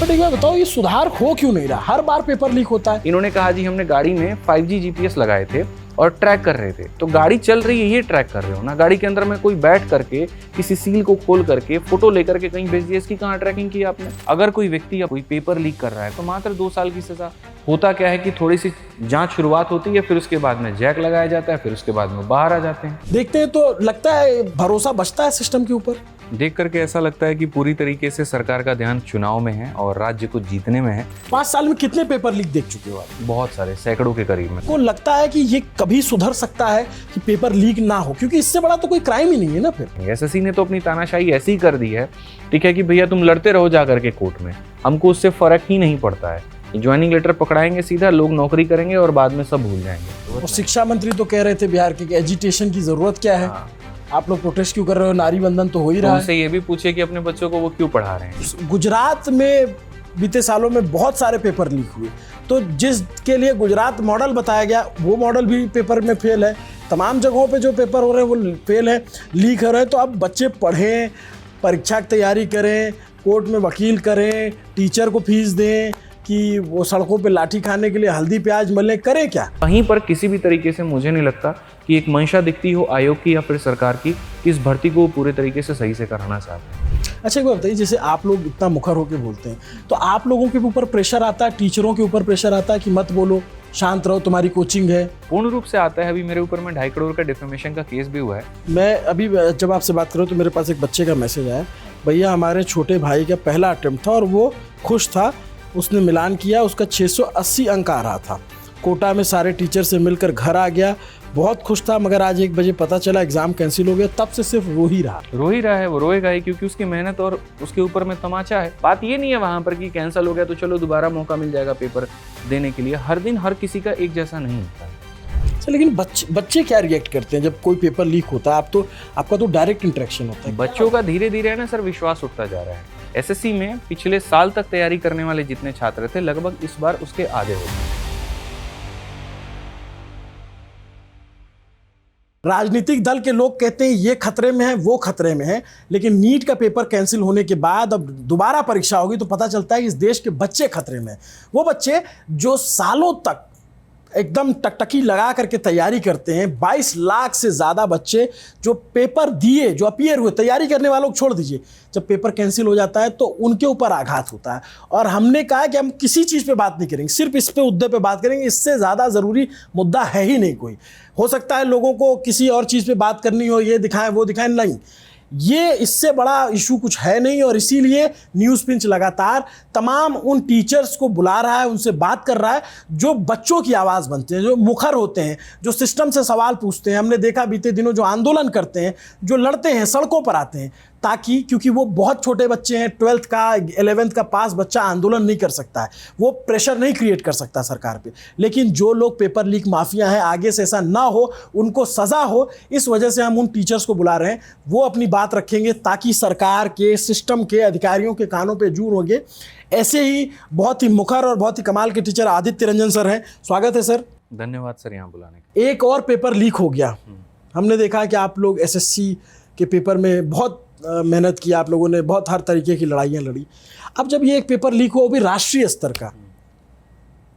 But एक बार बताओ, ये सुधार हो क्यों नहीं रहा? हर बार पेपर लीक होता है। इन्होंने कहा जी हमने गाड़ी में 5G GPS लगाए थे और ट्रैक कर रहे थे। तो गाड़ी चल रही है, ये ट्रैक कर रहे हो ना। गाड़ी के अंदर में कोई बैठ करके किसी सील को खोल करके फोटो लेकर के कहीं भेज दिया, इसकी कहाँ ट्रैकिंग की आपने? अगर कोई व्यक्ति या कोई पेपर लीक कर रहा है तो मात्र 2 साल की सजा। होता क्या है कि थोड़ी सी जांच शुरुआत होती है, फिर उसके बाद में जैक लगाया जाता है, फिर उसके बाद में बाहर आ जाते हैं। देखते हैं तो लगता है भरोसा बचता है सिस्टम के ऊपर। देख करके ऐसा लगता है कि पूरी तरीके से सरकार का ध्यान चुनाव में है और राज्य को जीतने में है। 5 साल में कितने पेपर लीक देख चुके हो आप? बहुत सारे, सैकड़ों के करीब में। को लगता है कि ये कभी सुधर सकता है कि पेपर लीक ना हो? क्योंकि इससे बड़ा तो कोई क्राइम ही नहीं है ना। फिर एसएससी ने तो अपनी तानाशाही ऐसी कर दी है, ठीक है, कि भैया तुम लड़ते रहो जा करके कोर्ट में, हमको उससे फर्क ही नहीं पड़ता है। ज्वाइनिंग लेटर पकड़ाएंगे सीधा, लोग नौकरी करेंगे और बाद में सब भूल जाएंगे। और शिक्षा मंत्री तो कह रहे थे बिहार के कि एजुटेशन की जरूरत क्या है। आप लोग प्रोटेस्ट क्यों कर रहे हो? नारी बंधन तो हो ही रहा है। उनसे ये भी पूछे कि अपने बच्चों को वो क्यों पढ़ा रहे हैं। गुजरात में बीते सालों में बहुत सारे पेपर लीक हुए, तो जिसके लिए गुजरात मॉडल बताया गया वो मॉडल भी पेपर में फेल है। तमाम जगहों पे जो पेपर हो रहे हैं वो फेल है, लीक हो रहे हैं। तो अब बच्चे पढ़ें, परीक्षा की तैयारी करें, कोर्ट में वकील करें, टीचर को फीस दें कि वो सड़कों पे लाठी खाने के लिए हल्दी प्याज मलें, करें क्या? कहीं पर किसी भी तरीके से मुझे नहीं लगता कि एक मंशा दिखती हो आयोग की या फिर सरकार की कि इस भर्ती को पूरे तरीके से सही से कराना चाहते हैं। अच्छा एक बात बताइए, जैसे आप लोग इतना मुखर होकर बोलते हैं तो आप लोगों के ऊपर प्रेशर आता है, टीचरों के ऊपर प्रेशर आता है कि मत बोलो, शांत रहो, तुम्हारी कोचिंग है? पूर्ण रूप से आता है। अभी मेरे ऊपर में 2.5 करोड़ का डिफेमेशन का केस भी हुआ है। मैं अभी जब आपसे बात कर रहा हूं तो मेरे पास एक बच्चे का मैसेज आया, भैया हमारे छोटे भाई का पहला अटेम्प्ट था और वो खुश था, उसने मिलान किया, उसका 680 अंक आ रहा था, कोटा में सारे टीचर से मिलकर घर आ गया, बहुत खुश था, मगर आज 1 बजे पता चला एग्जाम कैंसिल हो गया। तब से सिर्फ रो ही रहा है। वो रोएगा ही, क्योंकि उसकी मेहनत और उसके ऊपर में तमाचा है। बात ये नहीं है वहां पर कि कैंसिल हो गया तो चलो दोबारा मौका मिल जाएगा पेपर देने के लिए। हर दिन हर किसी का एक जैसा नहीं होता है। लेकिन बच्चे क्या रिएक्ट करते हैं जब कोई पेपर लीक होता है? आपका तो डायरेक्ट इंटरेक्शन होता है। बच्चों का धीरे धीरे ना सर विश्वास उठता जा रहा है। एसएससी में पिछले साल तक तैयारी करने वाले जितने छात्र थे, लगभग इस बार उसके आधे हो गए। राजनीतिक दल के लोग कहते हैं ये खतरे में है, वो खतरे में है, लेकिन नीट का पेपर कैंसिल होने के बाद अब दोबारा परीक्षा होगी तो पता चलता है कि इस देश के बच्चे खतरे में हैं। वो बच्चे जो सालों तक एकदम टकटकी लगा करके तैयारी करते हैं। 22 लाख से ज़्यादा बच्चे जो पेपर दिए, जो अपीयर हुए, तैयारी करने वालों को छोड़ दीजिए, जब पेपर कैंसिल हो जाता है तो उनके ऊपर आघात होता है। और हमने कहा कि हम किसी चीज़ पे बात नहीं करेंगे, सिर्फ इस पे मुद्दे पे बात करेंगे, इससे ज़्यादा ज़रूरी मुद्दा है ही नहीं कोई। हो सकता है लोगों को किसी और चीज़ पे बात करनी हो, ये दिखाएं वो दिखाएं, नहीं, ये इससे बड़ा इशू कुछ है नहीं। और इसीलिए न्यूज़ पिंच लगातार तमाम उन टीचर्स को बुला रहा है, उनसे बात कर रहा है जो बच्चों की आवाज़ बनते हैं, जो मुखर होते हैं, जो सिस्टम से सवाल पूछते हैं। हमने देखा बीते दिनों जो आंदोलन करते हैं, जो लड़ते हैं, सड़कों पर आते हैं, ताकि क्योंकि वो बहुत छोटे बच्चे हैं, 12th का 11th का पास बच्चा आंदोलन नहीं कर सकता है, वो प्रेशर नहीं क्रिएट कर सकता सरकार पे। लेकिन जो लोग पेपर लीक माफिया हैं, आगे से ऐसा ना हो, उनको सज़ा हो, इस वजह से हम उन टीचर्स को बुला रहे हैं। वो अपनी बात रखेंगे ताकि सरकार के, सिस्टम के अधिकारियों के कानों पे जूं होंगे। ऐसे ही बहुत ही मुखर और बहुत ही कमाल के टीचर आदित्य रंजन सर हैं, स्वागत है सर। धन्यवाद सर यहाँ बुलाने का। एक और पेपर लीक हो गया, हमने देखा कि आप लोग एसएससी के पेपर में बहुत मेहनत की, आप लोगों ने बहुत हर तरीके की लड़ाइयाँ लड़ी। अब जब ये एक पेपर लीक हो, वो भी राष्ट्रीय स्तर का,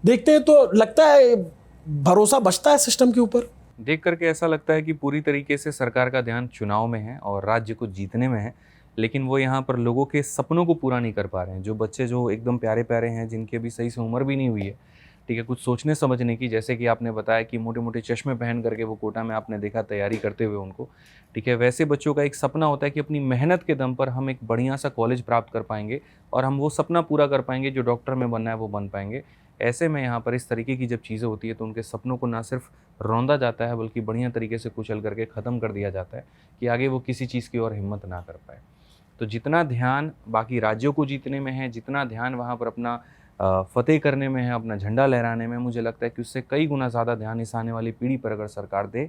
देखते हैं तो लगता है भरोसा बचता है सिस्टम के ऊपर। देख करके ऐसा लगता है कि पूरी तरीके से सरकार का ध्यान चुनाव में है और राज्य को जीतने में है, लेकिन वो यहाँ पर लोगों के सपनों को पूरा नहीं कर पा रहे हैं। जो बच्चे जो एकदम प्यारे प्यारे हैं, जिनकी अभी सही से उम्र भी नहीं हुई है, ठीक है, कुछ सोचने समझने की, जैसे कि आपने बताया कि मोटे मोटे चश्मे पहन करके वो कोटा में आपने देखा तैयारी करते हुए उनको, ठीक है, वैसे बच्चों का एक सपना होता है कि अपनी मेहनत के दम पर हम एक बढ़िया सा कॉलेज प्राप्त कर पाएंगे और हम वो सपना पूरा कर पाएंगे, जो डॉक्टर में बनना है वो बन पाएंगे। ऐसे में यहाँ पर इस तरीके की जब चीज़ें होती है तो उनके सपनों को ना सिर्फ रौंदा जाता है, बल्कि बढ़िया तरीके से कुचल करके ख़त्म कर दिया जाता है कि आगे वो किसी चीज़ की और हिम्मत ना कर पाए। तो जितना ध्यान बाकी राज्यों को जीतने में है, जितना ध्यान वहाँ पर अपना फतेह करने में है, अपना झंडा लहराने में, मुझे लगता है कि उससे कई गुना ज़्यादा ध्यान इस आने वाली पीढ़ी पर अगर सरकार दे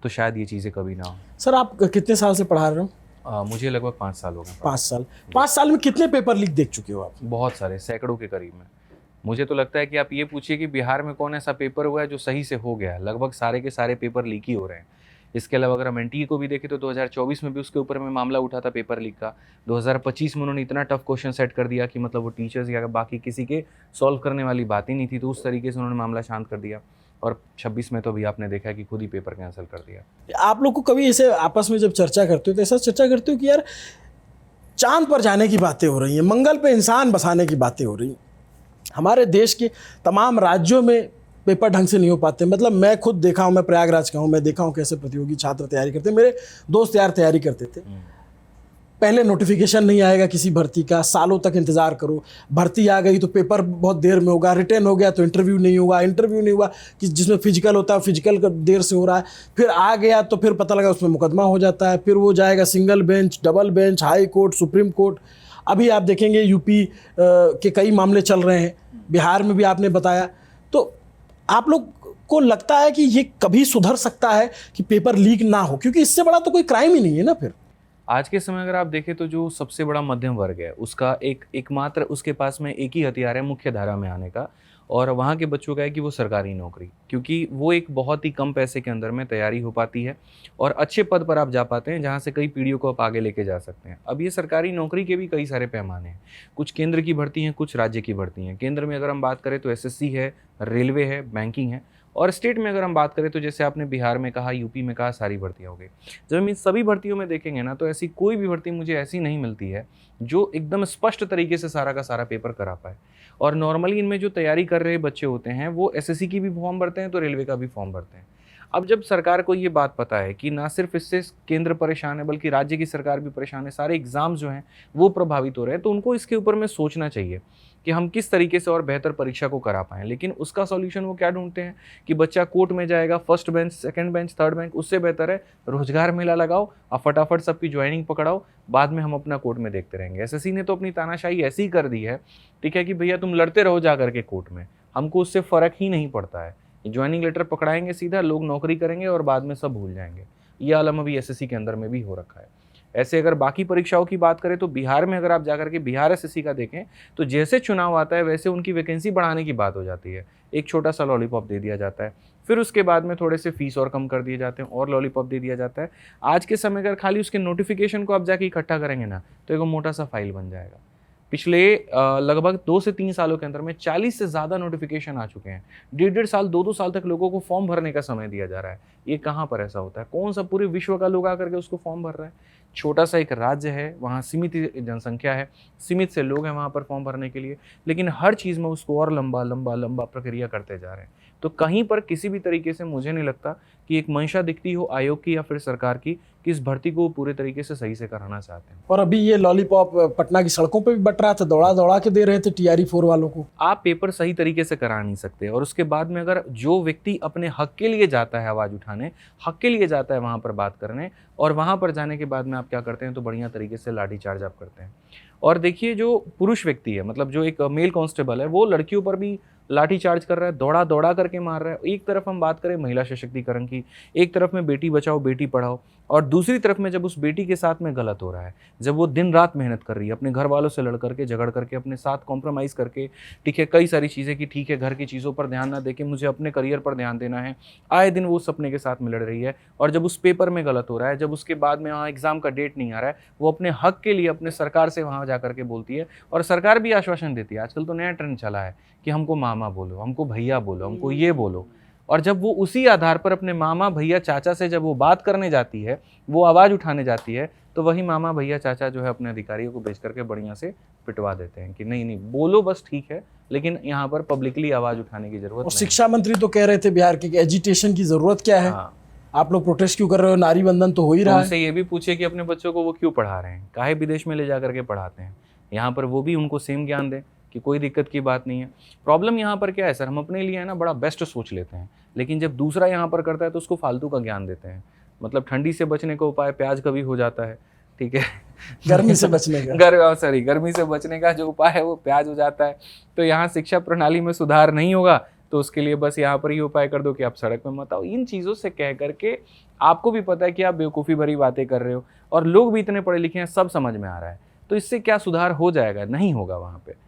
तो शायद ये चीज़ें कभी ना हो। सर आप कितने साल से पढ़ा रहे हो? मुझे लगभग 5 साल हो गए। 5 साल। 5 साल में कितने पेपर लीक देख चुके हो आप? बहुत सारे, सैकड़ों के करीब में। मुझे तो लगता है कि आप ये पूछिए कि बिहार में कौन ऐसा पेपर हुआ है जो सही से हो गया है। लगभग सारे के सारे पेपर लीक ही हो रहे हैं। इसके अलावा अगर हम एनटीए को भी देखें तो 2024 में भी उसके ऊपर में मामला उठा था पेपर लीक का। 2025 में उन्होंने इतना टफ क्वेश्चन सेट कर दिया कि मतलब वो टीचर्स या बाकी किसी के सॉल्व करने वाली बात ही नहीं थी, तो उस तरीके से उन्होंने मामला शांत कर दिया। और 26 में तो अभी आपने देखा कि खुद ही पेपर कैंसिल कर दिया। आप लोग को कभी ऐसे आपस में जब चर्चा करते हो तो ऐसा चर्चा करते हो कि यार चांद पर जाने की बातें हो रही हैं, मंगल पे इंसान बसाने की बातें हो रही हैं, हमारे देश के तमाम राज्यों में पेपर ढंग से नहीं हो पाते। मतलब मैं खुद देखा हूँ, मैं प्रयागराज का हूँ, मैं देखा हूँ कैसे प्रतियोगी छात्र तैयारी करते हैं। मेरे दोस्त यार तैयारी करते थे, पहले नोटिफिकेशन नहीं आएगा किसी भर्ती का, सालों तक इंतज़ार करो, भर्ती आ गई तो पेपर बहुत देर में होगा, रिटर्न हो गया तो इंटरव्यू नहीं होगा, इंटरव्यू नहीं हुआ कि जिसमें फिजिकल होता है फिजिकल का देर से हो रहा है, फिर आ गया तो फिर पता लगा उसमें मुकदमा हो जाता है, फिर वो जाएगा single bench, double bench, high court, supreme court. अभी आप देखेंगे यूपी के कई मामले चल रहे हैं, बिहार में भी आपने बताया। तो आप लोग को लगता है कि ये कभी सुधर सकता है कि पेपर लीक ना हो, क्योंकि इससे बड़ा तो कोई क्राइम ही नहीं है ना। फिर आज के समय अगर आप देखें तो जो सबसे बड़ा मध्यम वर्ग है उसका एकमात्र उसके पास में एक ही हथियार है मुख्य धारा में आने का, और वहाँ के बच्चों का है कि वो सरकारी नौकरी, क्योंकि वो एक बहुत ही कम पैसे के अंदर में तैयारी हो पाती है और अच्छे पद पर आप जा पाते हैं जहाँ से कई पीढ़ियों को आप आगे लेके जा सकते हैं। अब ये सरकारी नौकरी के भी कई सारे पैमाने हैं, कुछ केंद्र की भर्ती हैं, कुछ राज्य की भर्ती हैं। केंद्र में अगर हम बात करें तो एसएससी है, रेलवे है, बैंकिंग है, और स्टेट में अगर हम बात करें तो जैसे आपने बिहार में कहा, यूपी में कहा, सारी भर्तियां हो गई। जब हम इन सभी भर्तियों में देखेंगे ना तो ऐसी कोई भी भर्ती मुझे ऐसी नहीं मिलती है जो एकदम स्पष्ट तरीके से सारा का सारा पेपर करा पाए। और नॉर्मली इनमें जो तैयारी कर रहे बच्चे होते हैं वो एसएससी की भी फॉर्म भरते हैं तो रेलवे का भी फॉर्म भरते हैं। अब जब सरकार को ये बात पता है कि ना सिर्फ इससे केंद्र परेशान है बल्कि राज्य की सरकार भी परेशान है, सारे एग्जाम जो हैं वो प्रभावित हो रहे हैं, तो उनको इसके ऊपर में सोचना चाहिए कि हम किस तरीके से और बेहतर परीक्षा को करा पाएं। लेकिन उसका सॉल्यूशन वो क्या ढूंढते हैं कि बच्चा कोर्ट में जाएगा, first bench, second bench, third bench, उससे बेहतर है रोजगार मेला लगाओ और फटाफट सबकी ज्वाइनिंग पकड़ाओ, बाद में हम अपना कोर्ट में देखते रहेंगे। एसएससी ने तो अपनी तानाशाही ऐसी कर दी है, ठीक है, कि भैया तुम लड़ते रहो जा करके कोर्ट में, हमको उससे फ़र्क ही नहीं पड़ता है। ज्वाइनिंग लेटर पकड़ाएंगे सीधा, लोग नौकरी करेंगे और बाद में सब भूल जाएंगे। ये आलम अभी एसएससी के अंदर में भी हो रखा है। ऐसे अगर बाकी परीक्षाओं की बात करें तो बिहार में अगर आप जाकर के बिहार एसएससी का देखें तो जैसे चुनाव आता है वैसे उनकी वैकेंसी बढ़ाने की बात हो जाती है, एक छोटा सा लॉलीपॉप दे दिया जाता है, फिर उसके बाद में थोड़े से फीस और कम कर दिए जाते हैं और लॉलीपॉप दे दिया जाता है। आज के समय अगर खाली उसके नोटिफिकेशन को आप जाके इकट्ठा करेंगे ना तो एक मोटा सा फाइल बन जाएगा। पिछले लगभग 2 से 3 सालों के अंदर में 40 से ज़्यादा नोटिफिकेशन आ चुके हैं। 1.5 साल 2-2 साल तक लोगों को फॉर्म भरने का समय दिया जा रहा है। ये कहाँ पर ऐसा होता है? कौन सा पूरे विश्व का लोग आकर के उसको फॉर्म भर रहा है? छोटा सा एक राज्य है, वहाँ सीमित जनसंख्या है, सीमित से लोग हैं वहाँ पर फॉर्म भरने के लिए, लेकिन हर चीज़ में उसको और लंबा प्रक्रिया करते जा रहे हैं। तो कहीं पर किसी भी तरीके से मुझे नहीं लगता कि एक मंशा दिखती हो आयोग की या फिर सरकार की कि इस भर्ती को पूरे तरीके से सही से कराना चाहते हैं। और अभी ये लॉलीपॉप पटना की सड़कों पे भी बट रहा था, दौड़ा दौड़ा के दे रहे थे टीआरई 4 वालों को। आप पेपर सही तरीके से करा नहीं सकते, और उसके बाद में अगर जो व्यक्ति अपने हक के लिए जाता है आवाज़ उठाने, हक के लिए जाता है वहाँ पर बात करने, और वहाँ पर जाने के बाद में आप क्या करते हैं तो बढ़िया तरीके से लाठीचार्ज आप करते हैं। और देखिए जो पुरुष व्यक्ति है, मतलब जो एक मेल कांस्टेबल है, वो लड़कियों पर भी लाठीचार्ज कर रहा है, दौड़ा दौड़ा करके मार रहा है। एक तरफ हम बात करें महिला सशक्तिकरण की, एक तरफ में बेटी बचाओ बेटी पढ़ाओ, और दूसरी तरफ में जब उस बेटी के साथ में गलत हो रहा है, जब वो दिन रात मेहनत कर रही है, अपने घर वालों से लड़ करके, झगड़ करके, अपने साथ कॉम्प्रोमाइज़ करके, ठीक है, कई सारी चीज़ें कि ठीक है घर की चीज़ों पर ध्यान ना देके मुझे अपने करियर पर ध्यान देना है, आए दिन वो सपने के साथ में लड़ रही है, और जब उस पेपर में गलत हो रहा है, जब उसके बाद में वहाँ एग्ज़ाम का डेट नहीं आ रहा है, वो अपने हक के लिए अपने सरकार से वहाँ जा करके बोलती है, और सरकार भी आश्वासन देती है। आजकल तो नया ट्रेंड चला है कि हमको मामा बोलो, हमको भैया बोलो, हमको ये बोलो, और जब वो उसी आधार पर अपने मामा भैया चाचा से जब वो बात करने जाती है, वो आवाज़ उठाने जाती है, तो वही मामा भैया चाचा जो है अपने अधिकारियों को भेज करके बढ़िया से पिटवा देते हैं कि नहीं नहीं बोलो बस, ठीक है, लेकिन यहाँ पर पब्लिकली आवाज़ उठाने की जरूरत और नहीं। शिक्षा मंत्री तो कह रहे थे बिहार के कि एजिटेशन की जरूरत क्या है, आप लोग प्रोटेस्ट क्यों कर रहे हो, नारी बंधन तो हो ही रहा है। उनसे ये भी पूछे कि अपने बच्चों को वो क्यों पढ़ा रहे हैं, काहे विदेश में ले जा करके पढ़ाते हैं, यहाँ पर वो भी उनको सेम ज्ञान दें कि कोई दिक्कत की बात नहीं है। प्रॉब्लम यहाँ पर क्या है सर, हम अपने लिए है ना बड़ा बेस्ट सोच लेते हैं, लेकिन जब दूसरा यहाँ पर करता है तो उसको फालतू का ज्ञान देते हैं। मतलब ठंडी से बचने का उपाय प्याज कभी हो जाता है, ठीक है, गर्मी से बचने का गर्मी से बचने का जो उपाय है वो प्याज हो जाता है। तो यहाँ शिक्षा प्रणाली में सुधार नहीं होगा तो उसके लिए बस यहाँ पर ही उपाय कर दो कि आप सड़क में मत आओ। इन चीज़ों से कह करके आपको भी पता है कि आप बेवकूफ़ी भरी बातें कर रहे हो, और लोग भी इतने पढ़े लिखे हैं, सब समझ में आ रहा है, तो इससे क्या सुधार हो जाएगा? नहीं होगा वहाँ पे।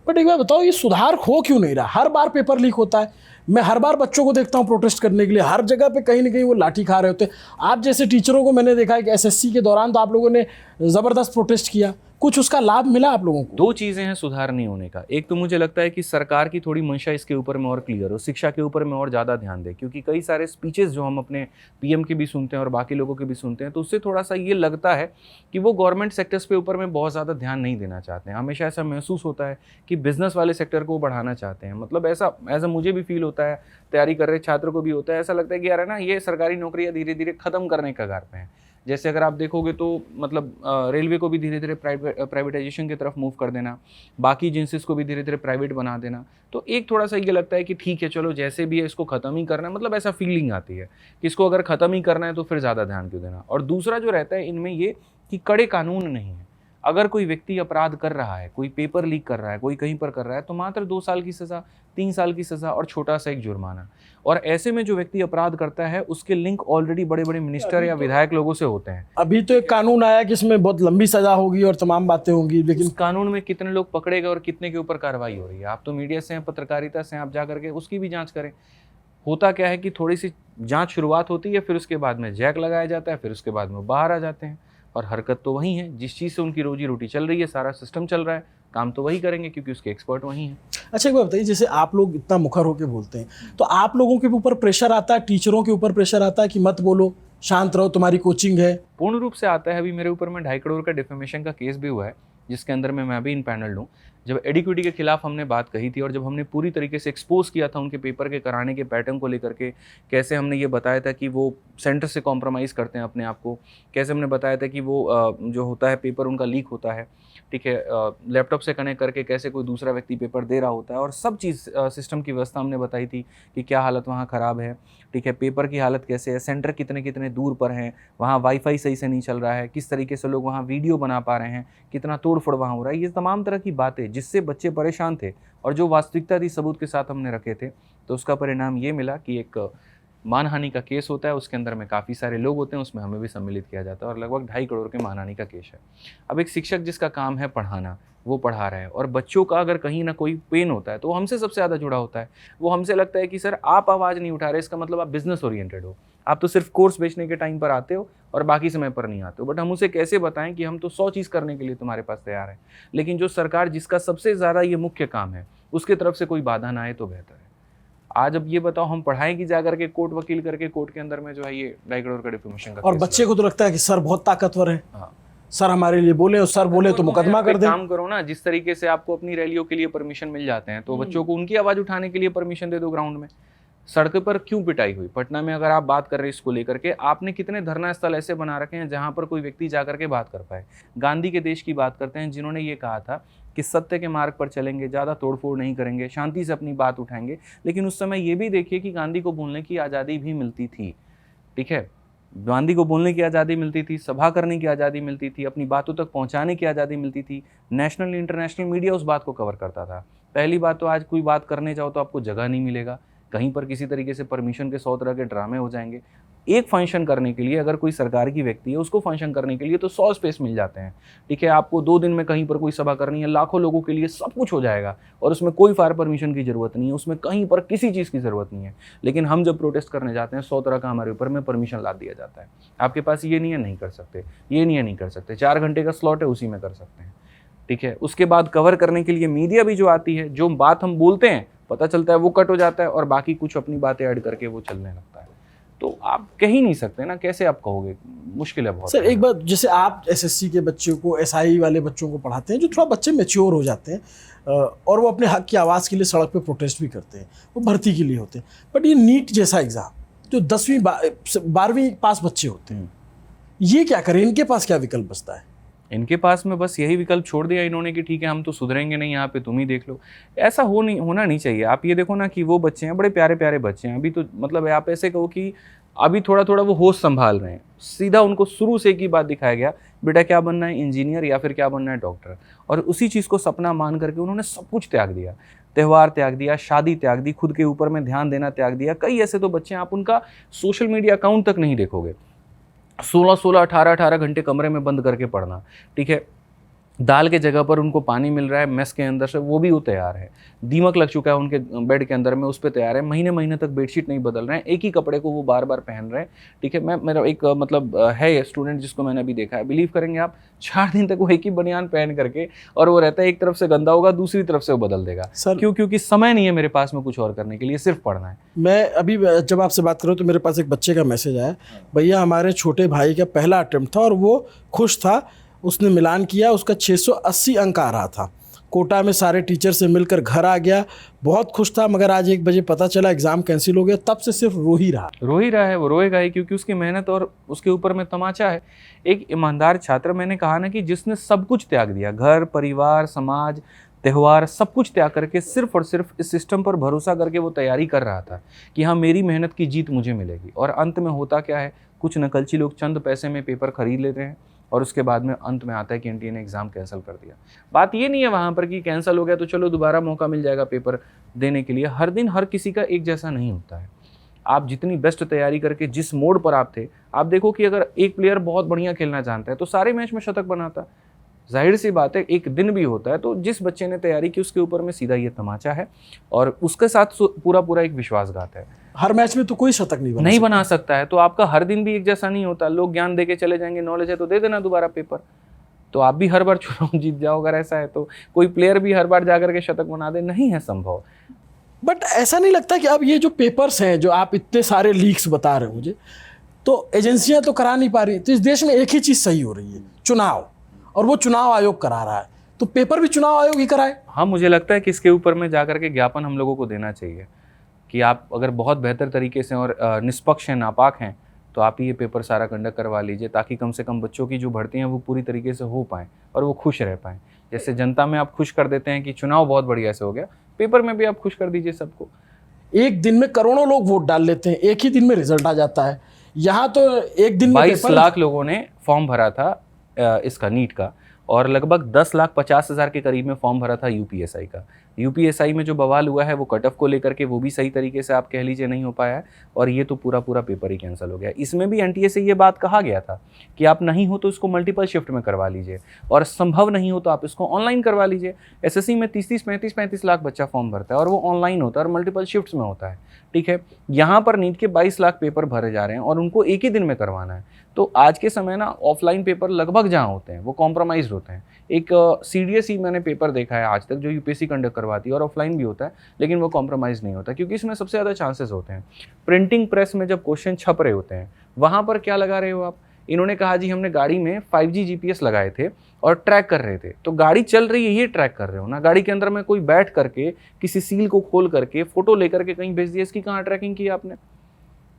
बट एक बार बताओ, ये सुधार हो क्यों नहीं रहा? हर बार पेपर लीक होता है, मैं हर बार बच्चों को देखता हूँ प्रोटेस्ट करने के लिए, हर जगह पे कहीं ना कहीं वो लाठी खा रहे होते हैं। आप जैसे टीचरों को मैंने देखा है कि एसएससी के दौरान तो आप लोगों ने ज़बरदस्त प्रोटेस्ट किया, कुछ उसका लाभ मिला आप लोगों को? दो चीज़ें हैं सुधार नहीं होने का। एक तो मुझे लगता है कि सरकार की थोड़ी मंशा इसके ऊपर में और क्लियर हो, शिक्षा के ऊपर में और ज़्यादा ध्यान दे, क्योंकि कई सारे स्पीचेस जो हम अपने पीएम के भी सुनते हैं और बाकी लोगों के भी सुनते हैं, तो उससे थोड़ा सा ये लगता है कि वो गवर्नमेंट सेक्टर्स के ऊपर में बहुत ज़्यादा ध्यान नहीं देना चाहते हैं। हमेशा ऐसा महसूस होता है कि बिजनेस वाले सेक्टर को बढ़ाना चाहते हैं। मतलब ऐसा मुझे भी फील होता है, तैयारी कर रहे छात्र को भी होता है। ऐसा लगता है कि यार है ना, ये सरकारी नौकरियाँ धीरे धीरे खत्म करने के कगार पे हैं। जैसे अगर आप देखोगे तो मतलब रेलवे को भी धीरे धीरे प्राइवेटाइजेशन की तरफ मूव कर देना, बाकी एजेंसीज को भी धीरे धीरे प्राइवेट बना देना। तो एक थोड़ा सा ये लगता है कि ठीक है चलो जैसे भी है इसको ख़त्म ही करना है, मतलब ऐसा फीलिंग आती है कि इसको अगर ख़त्म ही करना है तो फिर ज़्यादा ध्यान क्यों देना। और दूसरा जो रहता है इनमें ये कि कड़े कानून नहीं है। अगर कोई व्यक्ति अपराध कर रहा है, कोई पेपर लीक कर रहा है, कोई कहीं पर कर रहा है, तो मात्र 2 साल की सज़ा, 3 साल की सज़ा और छोटा सा एक जुर्माना। और ऐसे में जो व्यक्ति अपराध करता है उसके लिंक ऑलरेडी बड़े बड़े मिनिस्टर या विधायक लोगों से होते हैं। अभी तो एक कानून आया कि इसमें बहुत लंबी सजा होगी और तमाम बातें होंगी, लेकिन उस कानून में कितने लोग पकड़े गए और कितने के ऊपर कार्रवाई हो रही है? आप तो मीडिया से हैं, पत्रकारिता से हैं, आप जा करके उसकी भी जांच करें। होता क्या है कि थोड़ी सी जांच शुरुआत होती है, फिर उसके बाद में जैक लगाया जाता है, फिर उसके बाद में वो बाहर आ जाते हैं। और हरकत तो वही है, जिस चीज़ से उनकी रोजी रोटी चल रही है, सारा सिस्टम चल रहा है, काम तो वही करेंगे क्योंकि उसके एक्सपर्ट वही हैं। अच्छा एक बात बताइए, जैसे आप लोग इतना मुखर होकर बोलते हैं, तो आप लोगों के ऊपर प्रेशर आता है, टीचरों के ऊपर प्रेशर आता है कि मत बोलो, शांत रहो, तुम्हारी कोचिंग है? पूर्ण रूप से आता है। अभी मेरे ऊपर में 2.5 करोड़ का डिफेमेशन का केस भी हुआ है, जिसके अंदर में मैं भी इम्पैनल्ड हूँ। जब एडिक्विटी के खिलाफ हमने बात कही थी और जब हमने पूरी तरीके से एक्सपोज किया था उनके पेपर के कराने के पैटर्न को लेकर के, कैसे हमने ये बताया था कि वो सेंटर से कॉम्प्रोमाइज़ करते हैं अपने आप को, कैसे हमने बताया था कि वो जो होता है पेपर उनका लीक होता है, ठीक है, लैपटॉप से कनेक्ट करके कैसे कोई दूसरा व्यक्ति पेपर दे रहा होता है, और सब चीज़ सिस्टम की व्यवस्था हमने बताई थी कि क्या हालत वहाँ ख़राब है, ठीक है, पेपर की हालत कैसे है, सेंटर कितने कितने दूर पर हैं, वहाँ वाईफाई सही से नहीं चल रहा है, किस तरीके से लोग वहाँ वीडियो बना पा रहे हैं, कितना तोड़-फोड़ वहाँ हो रहा है। ये तमाम तरह की बातें जिससे बच्चे परेशान थे और जो वास्तविकता थी सबूत के साथ हमने रखे थे, तो उसका परिणाम ये मिला कि एक मानहानि का केस होता है, उसके अंदर में काफ़ी सारे लोग होते हैं, उसमें हमें भी सम्मिलित किया जाता है और लगभग 2.5 करोड़ के मानहानि का केस है। अब एक शिक्षक जिसका काम है पढ़ाना, वो पढ़ा रहा है और बच्चों का अगर कहीं ना कोई पेन होता है तो वो हमसे सबसे ज़्यादा जुड़ा होता है। वो हमसे लगता है कि सर आप आवाज़ नहीं उठा रहे, इसका मतलब आप बिजनेस ओरिएंटेड हो, आप तो सिर्फ कोर्स बेचने के टाइम पर आते हो और बाकी समय पर नहीं आते हो। बट हम उसे कैसे बताएं कि हम तो 100 चीज़ करने के लिए तुम्हारे पास तैयार हैं, लेकिन जो सरकार जिसका सबसे ज़्यादा ये मुख्य काम है उसके तरफ से कोई बाधा ना आए तो बेहतर है। आज अब ये बताओ हम पढ़ाएंगे जाकर के कोर्ट वकील करके, कोर्ट के अंदर में जो है ये 2.5 करोड़ का डिफेमेशन का और केस बच्चे को तो लगता है कि सर बहुत ताकतवर है, हाँ। सर हमारे लिए बोले और सर बोले तो मुकदमा कर दें। काम करो ना, जिस तरीके से आपको अपनी रैलियों के लिए परमिशन मिल जाते हैं तो बच्चों को उनकी आवाज़ उठाने के लिए परमिशन दे दो ग्राउंड में। सड़क पर क्यों पिटाई हुई? पटना में अगर आप बात कर रहे हैं इसको लेकर के, आपने कितने धरना स्थल ऐसे बना रखे हैं जहां पर कोई व्यक्ति जाकर के बात कर पाए। गांधी के देश की बात करते हैं जिन्होंने ये कहा था कि सत्य के मार्ग पर चलेंगे, ज़्यादा तोड़फोड़ नहीं करेंगे, शांति से अपनी बात उठाएंगे। लेकिन उस समय ये भी देखिए कि गांधी को बोलने की आज़ादी भी मिलती थी, ठीक है, गांधी को बोलने की आज़ादी मिलती थी, सभा करने की आज़ादी मिलती थी, अपनी बातों तक पहुंचाने की आज़ादी मिलती थी। नेशनल इंटरनेशनल मीडिया उस बात को कवर करता था। पहली बात तो आज कोई बात करने जाओ तो आपको जगह नहीं मिलेगा, कहीं पर किसी तरीके से परमिशन के 100 तरह के ड्रामे हो जाएंगे। एक फंक्शन करने के लिए अगर कोई सरकार की व्यक्ति है उसको फंक्शन करने के लिए तो 100 स्पेस मिल जाते हैं, ठीक है। आपको 2 दिन में कहीं पर कोई सभा करनी है, लाखों लोगों के लिए सब कुछ हो जाएगा और उसमें कोई फायर परमिशन की ज़रूरत नहीं है, उसमें कहीं पर किसी चीज़ की ज़रूरत नहीं है। लेकिन हम जब प्रोटेस्ट करने जाते हैं 100 तरह का हमारे ऊपर में परमिशन ला दिया जाता है। आपके पास ये नहीं है, नहीं कर सकते, ये नहीं है, नहीं कर सकते, 4 घंटे का स्लॉट है उसी में कर सकते हैं, ठीक है। उसके बाद कवर करने के लिए मीडिया भी जो आती है, जो बात हम बोलते हैं पता चलता है वो कट हो जाता है और बाकी कुछ अपनी बातें ऐड करके वो चलने लगता है। तो आप कह ही नहीं सकते ना, कैसे आप कहोगे, मुश्किल है बहुत। सर एक बात, जैसे आप एसएससी के बच्चों को, एसआई वाले बच्चों को पढ़ाते हैं जो थोड़ा बच्चे मैच्योर हो जाते हैं और वो अपने हक की आवाज़ के लिए सड़क पे प्रोटेस्ट भी करते हैं, वो भर्ती के लिए होते हैं। बट ये नीट जैसा एग्ज़ाम जो 10वीं 12वीं पास बच्चे होते हैं, ये क्या करें? इनके पास क्या विकल्प बचता है? इनके पास में बस यही विकल्प छोड़ दिया इन्होंने कि ठीक है हम तो सुधरेंगे नहीं, यहाँ पे तुम ही देख लो। ऐसा होना नहीं चाहिए। आप ये देखो ना कि वो बच्चे हैं, बड़े प्यारे प्यारे बच्चे हैं, अभी तो मतलब आप ऐसे कहो कि अभी थोड़ा थोड़ा वो होश संभाल रहे हैं। सीधा उनको शुरू से एक ही बात दिखाया गया, बेटा क्या बनना है, इंजीनियर या फिर क्या बनना है, डॉक्टर। और उसी चीज़ को सपना मान करके उन्होंने सब कुछ त्याग दिया, त्यौहार त्याग दिया, शादी त्याग दी, खुद के ऊपर में ध्यान देना त्याग दिया। कई ऐसे तो बच्चे हैं, आप उनका सोशल मीडिया अकाउंट तक नहीं देखोगे, 16-16, 18-18 घंटे कमरे में बंद करके पढ़ना, ठीक है। दाल के जगह पर उनको पानी मिल रहा है मेस के अंदर से, वो भी वो तैयार है। दीमक लग चुका है उनके बेड के अंदर में, उस पर तैयार है। महीने महीने तक बेडशीट नहीं बदल रहे हैं, एक ही कपड़े को वो बार बार पहन रहे हैं। ठीक है, मेरा एक मतलब है स्टूडेंट जिसको मैंने अभी देखा है, बिलीव करेंगे आप, 4 दिन तक वो एक ही बनियान पहन करके, और वो रहता है एक तरफ से गंदा होगा दूसरी तरफ से वो बदल देगा। सर क्यों? क्योंकि समय नहीं है मेरे पास में कुछ और करने के लिए, सिर्फ पढ़ना है। मैं अभी जब आपसे बात करूँ तो मेरे पास एक बच्चे का मैसेज आया, भैया हमारे छोटे भाई का पहला अटेम्प्ट था और वो खुश था, उसने मिलान किया, उसका 680 अंक आ रहा था, कोटा में सारे टीचर से मिलकर घर आ गया, बहुत खुश था, मगर आज 1 बजे पता चला एग्ज़ाम कैंसिल हो गया, तब से सिर्फ रो ही रहा है, वो रोएगा ही, क्योंकि उसकी मेहनत और उसके ऊपर में तमाचा है। एक ईमानदार छात्र, मैंने कहा ना कि जिसने सब कुछ त्याग दिया, घर परिवार समाज त्यौहार सब कुछ त्याग करके सिर्फ और सिर्फ इस सिस्टम पर भरोसा करके वो तैयारी कर रहा था कि हाँ मेरी मेहनत की जीत मुझे मिलेगी, और अंत में होता क्या है, कुछ नकलची लोग चंद पैसे में पेपर खरीद लेते हैं और उसके बाद में अंत में आता है कि एनटीए ने एग्ज़ाम कैंसिल कर दिया। बात ये नहीं है वहाँ पर कि कैंसिल हो गया तो चलो दोबारा मौका मिल जाएगा पेपर देने के लिए। हर दिन हर किसी का एक जैसा नहीं होता है। आप जितनी बेस्ट तैयारी करके जिस मोड पर आप थे, आप देखो कि अगर एक प्लेयर बहुत बढ़िया खेलना जानता है तो सारे मैच में शतक बनाता। जाहिर सी बात है, एक दिन भी होता है, तो जिस बच्चे ने तैयारी की उसके ऊपर में सीधा ये तमाचा है, और उसके साथ पूरा पूरा एक विश्वासघात है। हर मैच में तो कोई शतक नहीं बना सकता है, तो आपका हर दिन भी एक जैसा नहीं होता। लोग ज्ञान दे के चले जाएंगे, नॉलेज है तो दे देना दोबारा पेपर, तो आप भी हर बार चुनाव जीत जाओ। अगर ऐसा है तो कोई प्लेयर भी हर बार जाकर के शतक बना दे, नहीं है संभव। बट ऐसा नहीं लगता कि अब ये जो पेपर्स हैं, जो आप इतने सारे लीक्स बता रहे हो मुझे, तो एजेंसियां तो करा नहीं पा रही, तो इस देश में एक ही चीज़ सही हो रही है, चुनाव, और वो चुनाव आयोग करा रहा है, तो पेपर भी चुनाव आयोग ही कराए। हाँ, मुझे लगता है कि इसके ऊपर में जाकर के ज्ञापन हम लोगों को देना चाहिए कि आप अगर बहुत बेहतर तरीके से और निष्पक्ष हैं, नापाक हैं, तो आप ही ये पेपर सारा कंडक्ट करवा लीजिए, ताकि कम से कम बच्चों की जो भर्ती हैं वो पूरी तरीके से हो पाएँ और वो खुश रह पाएँ। जैसे जनता में आप खुश कर देते हैं कि चुनाव बहुत बढ़िया से हो गया, पेपर में भी आप खुश कर दीजिए सबको। एक दिन में करोड़ों लोग वोट डाल लेते हैं, एक ही दिन में रिजल्ट आ जाता है। यहाँ तो एक दिन में 22 लाख लोगों ने फॉर्म भरा था इसका नीट का, और लगभग 10,50,000 के करीब में फॉर्म भरा था यूपीएसआई का। यूपीएसआई में जो बवाल हुआ है वो कट ऑफ को लेकर के, वो भी सही तरीके से आप कह लीजिए नहीं हो पाया है, और ये तो पूरा पूरा पेपर ही कैंसिल हो गया। इसमें भी एनटीए से ये बात कहा गया था कि आप नहीं हो तो इसको मल्टीपल शिफ्ट में करवा लीजिए, और संभव नहीं हो तो आप इसको ऑनलाइन करवा लीजिए। एसएससी में 30-30, 35-35 लाख बच्चा फॉर्म भरता है और वो ऑनलाइन होता है और मल्टीपल शिफ्ट्स में होता है। ठीक है, यहाँ पर नीट के 22 लाख पेपर भरे जा रहे हैं और उनको एक ही दिन में करवाना है। तो आज के समय ना ऑफलाइन पेपर लगभग जहाँ होते हैं वो कॉम्प्रोमाइज़ होते हैं। एक सीडीएस ही मैंने पेपर देखा है आज तक जो यूपीएससी कंडक्ट करवाती है, और ऑफलाइन भी होता है, लेकिन वो कॉम्प्रोमाइज़ नहीं होता, क्योंकि इसमें सबसे ज़्यादा चांसेस होते हैं। प्रिंटिंग प्रेस में जब क्वेश्चन छप रहे होते हैं, वहाँ पर क्या लगा रहे हो आप? इन्होंने कहा जी हमने गाड़ी में 5G जीपीएस लगाए थे और ट्रैक कर रहे थे। तो गाड़ी चल रही है, ये ट्रैक कर रहे हो ना। गाड़ी के अंदर में कोई बैठ करके किसी सील को खोल करके फोटो लेकर के कहीं भेज दिया, इसकी कहाँ ट्रैकिंग की आपने?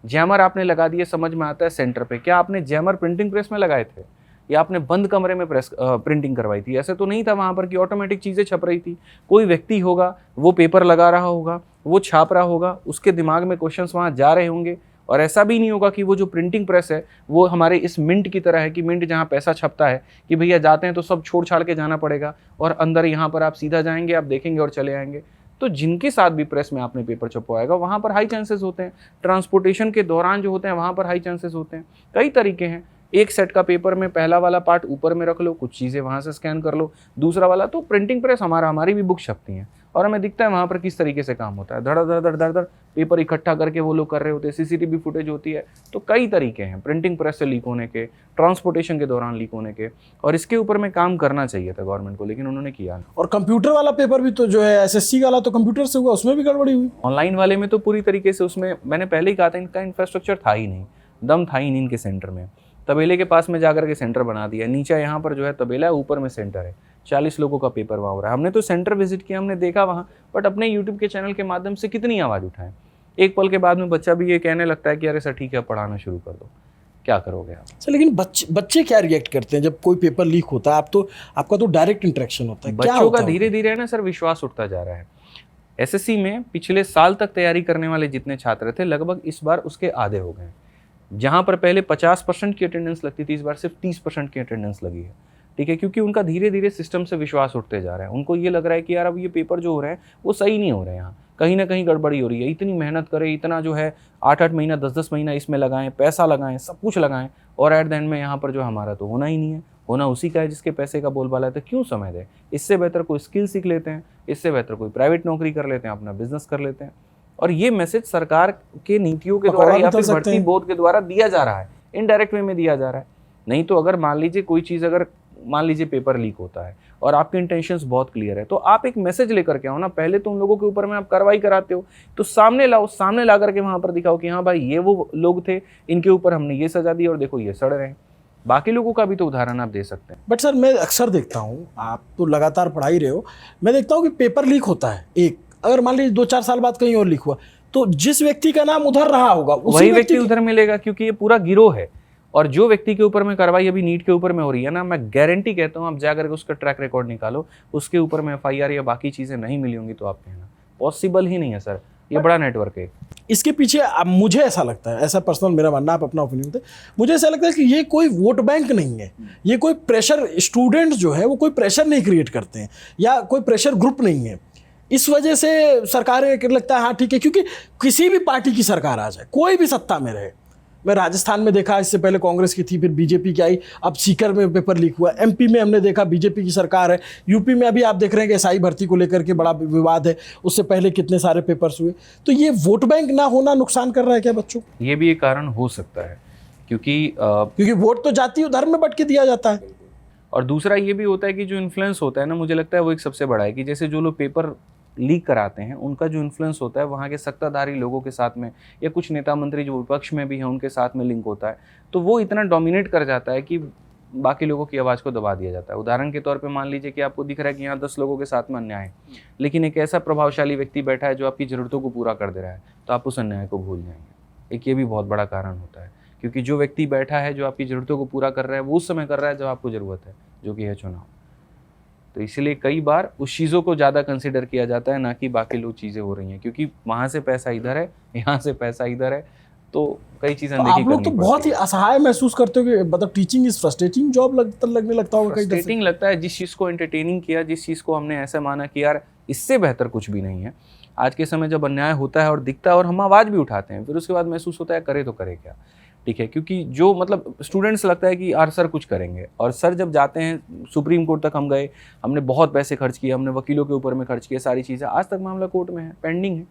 जैमर आपने लगा दिए, समझ में आता है सेंटर पे। क्या आपने जैमर प्रिंटिंग प्रेस में लगाए थे, या आपने बंद कमरे में प्रिंटिंग करवाई थी? ऐसे तो नहीं था वहाँ पर कि ऑटोमेटिक चीज़ें छप रही थी। कोई व्यक्ति होगा, वो पेपर लगा रहा होगा, वो छाप रहा होगा, उसके दिमाग में क्वेश्चंस वहाँ जा रहे होंगे। और ऐसा भी नहीं होगा कि वो जो प्रिंटिंग प्रेस है वो हमारे इस मिंट की तरह है कि मिंट जहाँ पैसा छपता है कि भैया जाते हैं तो सब छोड़ छाड़ के जाना पड़ेगा, और अंदर यहाँ पर आप सीधा जाएंगे, आप देखेंगे और चले आएंगे। तो जिनके साथ भी प्रेस में आपने पेपर छपवाएगा वहाँ पर हाई चांसेस होते हैं। ट्रांसपोर्टेशन के दौरान जो होते हैं वहाँ पर हाई चांसेस होते हैं। कई तरीके हैं। एक सेट का पेपर में पहला वाला पार्ट ऊपर में रख लो, कुछ चीज़ें वहाँ से स्कैन कर लो, दूसरा वाला तो प्रिंटिंग प्रेस हमारी भी बुक छपती हैं और हमें दिखता है वहाँ पर किस तरीके से काम होता है। धड़ धड़ धड़ धड़ धड़ पेपर इकट्ठा करके वो लोग कर रहे होते हैं, सीसीटीवी फुटेज होती है। तो कई तरीके हैं प्रिंटिंग प्रेस से लीक होने के, ट्रांसपोर्टेशन के दौरान लीक होने के, और इसके ऊपर में काम करना चाहिए था गवर्नमेंट को, लेकिन उन्होंने किया नहीं। और कंप्यूटर वाला पेपर भी तो जो है एसएससी वाला तो कंप्यूटर से हुआ, उसमें भी गड़बड़ी हुई। ऑनलाइन वाले में तो पूरी तरीके से, उसमें मैंने पहले ही कहा था इनका इंफ्रास्ट्रक्चर था ही नहीं, दम था ही नहीं इनके सेंटर में। तबेले के पास में जाकर के सेंटर बना दिया, नीचे यहाँ पर जो है तबेला है, ऊपर में सेंटर है, 40 लोगों का पेपर वहाँ हो रहा है। हमने तो सेंटर विजिट किया, हमने देखा वहाँ, बट अपने यूट्यूब के चैनल के माध्यम से कितनी आवाज़ उठाएं। एक पल के बाद में बच्चा भी ये कहने लगता है कि अरे सर ठीक है पढ़ाना शुरू कर दो, क्या करोगे आप? सर लेकिन बच्चे क्या रिएक्ट करते हैं जब कोई पेपर लीक होता है? आपका तो डायरेक्ट इंटरेक्शन होता है, बच्चों का धीरे धीरे ना सर विश्वास उठता जा रहा है। एसएससी में पिछले साल तक तैयारी करने वाले जितने छात्र थे लगभग इस बार उसके आधे हो गए। जहाँ पर पहले 50% की अटेंडेंस लगती थी, इस बार सिर्फ 30% की अटेंडेंस लगी है। ठीक है, क्योंकि उनका धीरे धीरे सिस्टम से विश्वास उठते जा रहा है। उनको ये लग रहा है कि यार अब ये पेपर जो हो रहे हैं वो सही नहीं हो रहे हैं, यहाँ कहीं ना कहीं गड़बड़ी हो रही है। इतनी मेहनत करें, इतना जो है 8-8 महीना 10-10 महीना इसमें लगाएं, पैसा लगाएं, सब कुछ लगाएं, और एट द एंड में यहाँ पर जो हमारा तो होना ही नहीं है। होना उसी का है जिसके पैसे का बोलबाला है, तो क्यों समय दें? इससे बेहतर कोई स्किल सीख लेते हैं, इससे बेहतर कोई प्राइवेट नौकरी कर लेते हैं, अपना बिजनेस कर लेते हैं। और ये मैसेज सरकार के नीतियों के द्वारा या फिर भर्ती बोर्ड के द्वारा दिया जा रहा है, इनडायरेक्ट वे में दिया जा रहा है। नहीं तो अगर मान लीजिए कोई चीज़, अगर मान लीजिए पेपर लीक होता है और आपके इंटेंशंस बहुत क्लियर है, तो आप एक मैसेज लेकर के आओ ना। पहले तो उन लोगों के ऊपर में आप कार्रवाई कराते हो, तो सामने लाओ, सामने ला करके वहां पर दिखाओ कि हाँ भाई ये वो लोग थे, इनके ऊपर हमने ये सजा दी और देखो ये सड़ रहे हैं। बाकी लोगों का भी तो उदाहरण आप दे सकते हैं। बट सर, मैं अक्सर देखता हूँ, आप तो लगातार पढ़ा ही रहे हो, मैं देखता हूँ कि पेपर लीक होता है, एक अगर मान लीजिए 2-4 साल बाद कहीं और लीक हुआ, तो जिस व्यक्ति का नाम उधर रहा होगा वही व्यक्ति उधर मिलेगा, क्योंकि ये पूरा गिरोह है। और जो व्यक्ति के ऊपर में कार्रवाई अभी नीट के ऊपर में हो रही है ना, मैं गारंटी कहता हूँ, आप जाकर के उसका ट्रैक रिकॉर्ड निकालो, उसके ऊपर में FIR या बाकी चीजें नहीं मिली होंगी, तो आप कहना पॉसिबल ही नहीं है सर। ये बड़ा नेटवर्क है। इसके पीछे अब मुझे ऐसा लगता है, ऐसा पर्सनल मेरा मानना, आप अपना ओपिनियन दे, मुझे ऐसा लगता है कि ये कोई वोट बैंक नहीं है, ये कोई प्रेशर, स्टूडेंट जो है वो कोई प्रेशर नहीं क्रिएट करते हैं, या कोई प्रेशर ग्रुप नहीं है। इस वजह से सरकारें लगता है हाँ ठीक है, क्योंकि किसी भी पार्टी की सरकार आ जाए, कोई भी सत्ता में रहे, मैं राजस्थान में देखा, इससे पहले कांग्रेस की थी, फिर बीजेपी की आई, अब सीकर में पेपर लीक हुआ, MP में हमने देखा बीजेपी की सरकार है, यूपी में अभी आप देख रहे हैं कि SI भर्ती को लेकर के बड़ा विवाद है, उससे पहले कितने सारे पेपर्स हुए। तो ये वोट बैंक ना होना नुकसान कर रहा है क्या बच्चों को? ये भी एक कारण हो सकता है, क्योंकि वोट तो जाति और धर्म में बंट के दिया जाता है। और दूसरा ये भी होता है कि जो इन्फ्लुएंस होता है ना, मुझे लगता है वो एक सबसे बड़ा है, कि जैसे जो लोग पेपर लीक कराते हैं उनका जो इन्फ्लुएंस होता है वहाँ के सत्ताधारी लोगों के साथ में, या कुछ नेता मंत्री जो विपक्ष में भी हैं उनके साथ में लिंक होता है, तो वो इतना डोमिनेट कर जाता है कि बाकी लोगों की आवाज़ को दबा दिया जाता है। उदाहरण के तौर पे मान लीजिए कि आपको दिख रहा है कि यहाँ 10 लोगों के साथ में अन्याय है, लेकिन एक ऐसा प्रभावशाली व्यक्ति बैठा है जो आपकी ज़रूरतों को पूरा कर दे रहा है, तो आप उस अन्याय को भूल जाएंगे। एक ये भी बहुत बड़ा कारण होता है, क्योंकि जो व्यक्ति बैठा है जो आपकी ज़रूरतों को पूरा कर रहा है, वो उस समय कर रहा है जब आपको ज़रूरत है, जो कि है चुनाव। तो इसलिए कई बार उस चीज़ों को ज़्यादा कंसिडर किया जाता है, ना कि बाकी लोग चीज़ें हो रही हैं, क्योंकि वहाँ से पैसा इधर है, यहाँ से पैसा इधर है, तो कई चीज़ें तो आप लोग तो बहुत ही असहाय महसूस करते हो कि मतलब टीचिंग इज फ्रस्ट्रेटिंग जॉब लगने लगता होगा। फ्रस्ट्रेटिंग लगता है, जिस चीज़ को एंटरटेनिंग किया, जिस चीज़ को हमने ऐसा माना कि यार इससे बेहतर कुछ भी नहीं है। आज के समय जब अन्याय होता है और दिखता है और हम आवाज़ भी उठाते हैं, फिर उसके बाद महसूस होता है करे तो करे क्या, ठीक है। क्योंकि जो मतलब स्टूडेंट्स लगता है कि यार सर कुछ करेंगे, और सर जब जाते हैं सुप्रीम कोर्ट तक हम गए, हमने बहुत पैसे खर्च किए, हमने वकीलों के ऊपर में खर्च किए, सारी चीज़ें, आज तक मामला कोर्ट में है, पेंडिंग है।